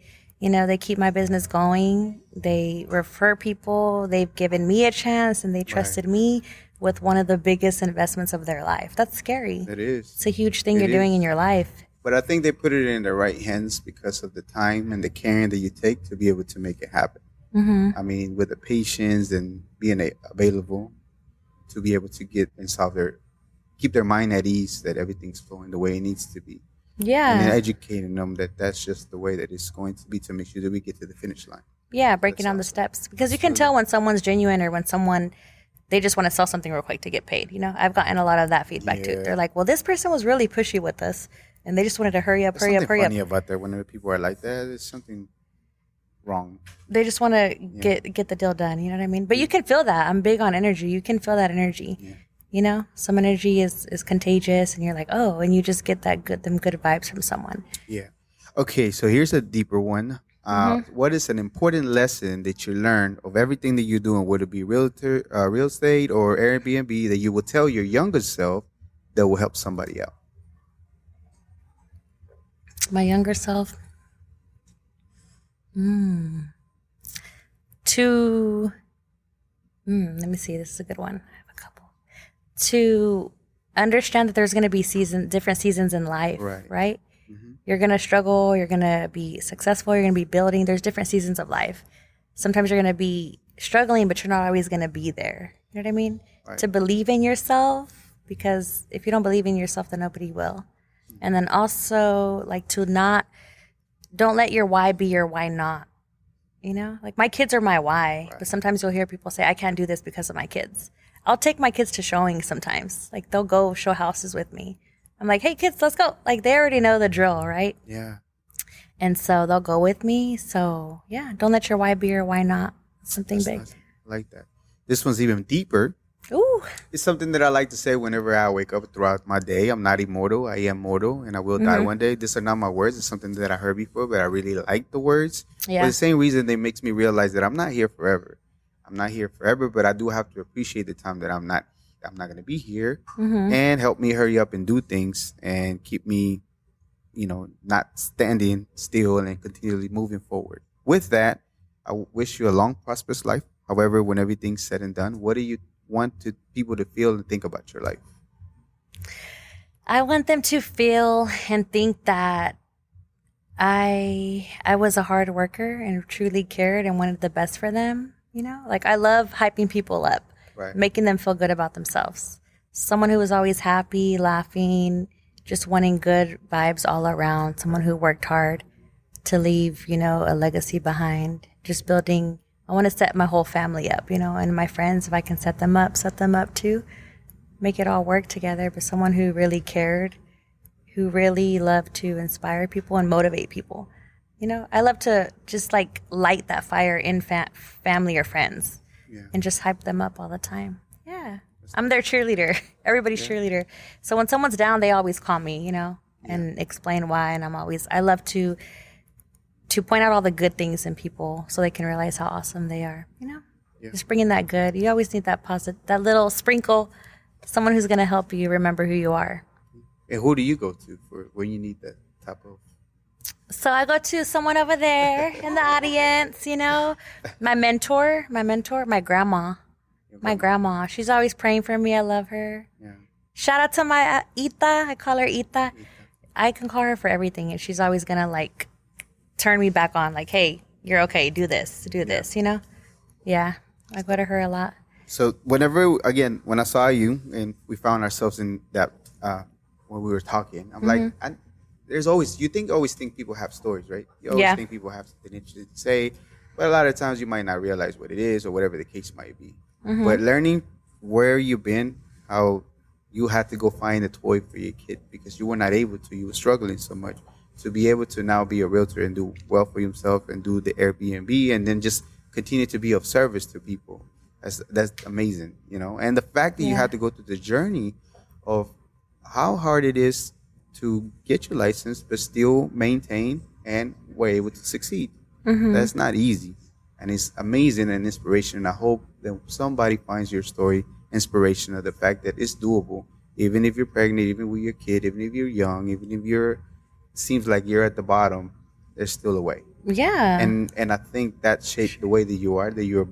keep my business going. They refer people. They've given me a chance and they trusted me with one of the biggest investments of their life. That's scary. It is. It's a huge thing you're doing in your life. But I think they put it in the right hands because of the time and the caring that you take to be able to make it happen. I mean, with the patience and being available to be able to get and keep their mind at ease that everything's flowing the way it needs to be. Yeah. And then educating them that that's just the way that it's going to be to make sure that we get to the finish line. Yeah, breaking down the steps. Because you can tell when someone's genuine or when they just want to sell something real quick to get paid. I've gotten a lot of that feedback too. They're like, well, this person was really pushy with us and they just wanted to hurry up. There's something funny about that. Whenever people are like that, there's something wrong. They just want to get the deal done. You know what I mean? But you can feel that. I'm big on energy. You can feel that energy. Yeah. Some energy is contagious and you're like, oh, and you just get them good vibes from someone. Yeah. Okay, so here's a deeper one. What is an important lesson that you learned of everything that you're doing, whether it be real estate or Airbnb, that you will tell your younger self that will help somebody out? My younger self? Let me see. This is a good one. I have a couple. To understand that there's going to be different seasons in life, right? You're going to struggle. You're going to be successful. You're going to be building. There's different seasons of life. Sometimes you're going to be struggling, but you're not always going to be there. You know what I mean? Right. To believe in yourself, because if you don't believe in yourself, then nobody will. And then also don't let your why be your why not. Like my kids are my why, but sometimes you'll hear people say, I can't do this because of my kids. I'll take my kids to showings sometimes. Like they'll go show houses with me. I'm like, hey kids, let's go. Like they already know the drill, right? Yeah. And so they'll go with me. So yeah, don't let your why be your why not. Something big. Nice. I like that. This one's even deeper. Ooh. It's something that I like to say whenever I wake up throughout my day. I'm not immortal. I am mortal, and I will die one day. These are not my words. It's something that I heard before, but I really like the words. Yeah. For the same reason, they makes me realize that I'm not here forever. I'm not here forever, but I do have to appreciate the time that I'm not going to be here, and help me hurry up and do things and keep me, not standing still and continually moving forward. With that, I wish you a long, prosperous life. However, when everything's said and done, what people to feel and think about your life? I want them to feel and think that I was a hard worker and truly cared and wanted the best for them. You know, like I love hyping people up, Right. making them feel good about themselves. Someone who was always happy, laughing, just wanting good vibes all around. Someone who worked hard to leave, you know, a legacy behind. Just building. I want to set my whole family up, you know, and my friends, if I can set them up too. Make it all work together. But someone who really cared, who really loved to inspire people and motivate people. You know, I love to just like light that fire in family or friends and just hype them up all the time. Yeah. I'm their cheerleader, everybody's cheerleader. So when someone's down, they always call me, you know, and explain why. And I love to point out all the good things in people so they can realize how awesome they are, you know, just bringing that good. You always need that positive, that little sprinkle, someone who's going to help you remember who you are. And who do you go to for when you need that type of? So I go to someone over there in the audience, you know, my mentor, my grandma. My grandma. She's always praying for me. I love her. Yeah. Shout out to my Ita. I call her Ita. I can call her for everything. And she's always going to like turn me back on. Like, hey, you're okay. Do this, you know? Yeah. I go to her a lot. So when I saw you and we found ourselves in that, when we were talking, I'm like, always think people have stories, right? You always think people have something interesting to say, but a lot of times you might not realize what it is or whatever the case might be. But learning where you've been, how you had to go find a toy for your kid because you were not able to, you were struggling so much, to be able to now be a realtor and do well for yourself and do the Airbnb and then just continue to be of service to people. That's amazing, you know? And the fact that you had to go through the journey of how hard it is to get your license but still maintain and were able to succeed. That's not easy. And it's amazing and inspirational. I hope that somebody finds your story inspirational, the fact that it's doable. Even if you're pregnant, even with your kid, even if you're young, even if seems like you're at the bottom, there's still a way. Yeah. And I think that shaped the way that you are, that you're,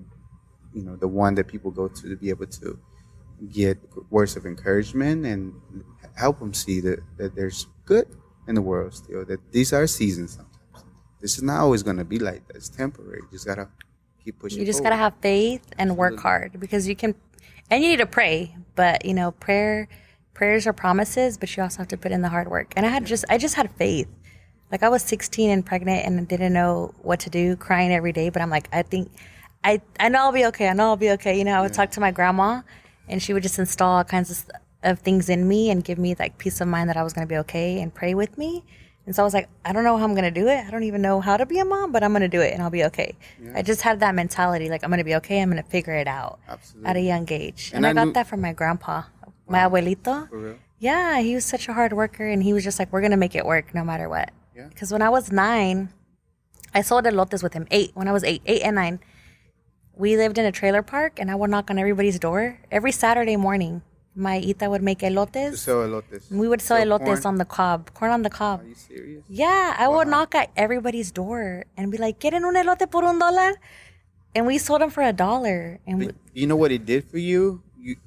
you know, the one that people go to be able to get words of encouragement and help them see that there's good in the world still, that these are seasons sometimes. This is not always going to be like that. It's temporary. You just got to keep pushing You just forward. got to have faith and work hard because you can, and you need to pray, but you know, prayers are promises, but you also have to put in the hard work. And I just had faith. Like I was 16 and pregnant and didn't know what to do, crying every day. But I'm like, I know I'll be okay. You know, I would talk to my grandma and she would just install all kinds of things in me and give me like peace of mind that I was going to be okay and pray with me. And so I was like, I don't know how I'm going to do it. I don't even know how to be a mom, but I'm going to do it and I'll be okay. Yeah. I just had that mentality, like I'm going to be okay. I'm going to figure it out. Absolutely. At a young age. And I got that from my grandpa, my abuelito. For real? Yeah, he was such a hard worker and he was just like, we're going to make it work no matter what. Yeah. Because when I was 9, I sold elotes with him. When I was 8 and 9. We lived in a trailer park and I would knock on everybody's door every Saturday morning. My Ita would make elotes. You sell elotes? We would sell elotes on the cob. Corn on the cob. Are you serious? Yeah, I would knock at everybody's door and be like, ¿Quieren un elote por $1? And we sold them for $1. And you know what it did for you?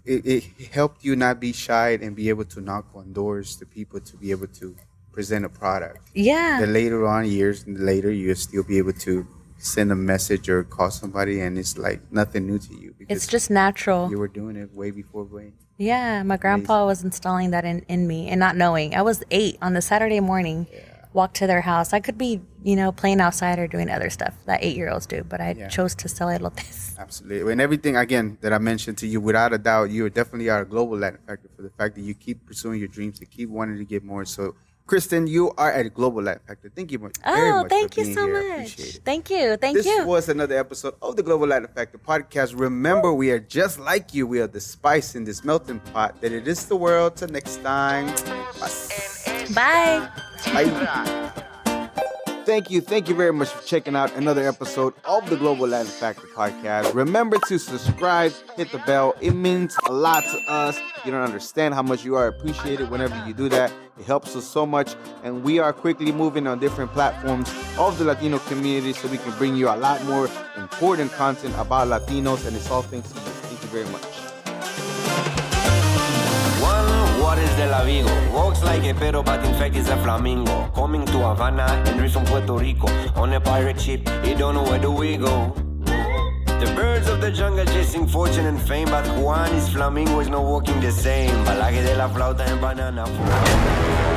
It helped you not be shy and be able to knock on doors to people to be able to present a product. Yeah. Then later on, years later, you'll still be able to send a message or call somebody and it's like nothing new to you. It's just natural. You were doing it way before Wayne. Yeah, my grandpa was installing that in me and not knowing. I was 8 on the Saturday morning, walked to their house. I could be, you know, playing outside or doing other stuff that 8-year-olds do, but I chose to sell elotes. Absolutely. And everything, again, that I mentioned to you, without a doubt, you definitely are a global Latin factor for the fact that you keep pursuing your dreams, you keep wanting to get more. So, Kristen, you are at a global Latin factor. Thank you very much. Thank you so much. Thank you. This was another episode of the Global Latin Factor podcast. Remember, we are just like you. We are the spice in this melting pot that it is the world. Till next time. Bye. Bye. Thank you very much for checking out another episode of the Global Latin Factor podcast. Remember to subscribe, hit the bell. It means a lot to us. You don't understand how much you are appreciated whenever you do that. It helps us so much. And we are quickly moving on different platforms of the Latino community so we can bring you a lot more important content about Latinos. And it's all thanks to you. Thank you very much. One, what is del Avigo? Walks like a pero but in fact is a flamingo. Coming to Havana, Henry from Puerto Rico. On a pirate ship, he don't know where do we go. The birds of the jungle chasing fortune and fame, but Juan is flamingo is not walking the same. Balaje de la flauta and banana float.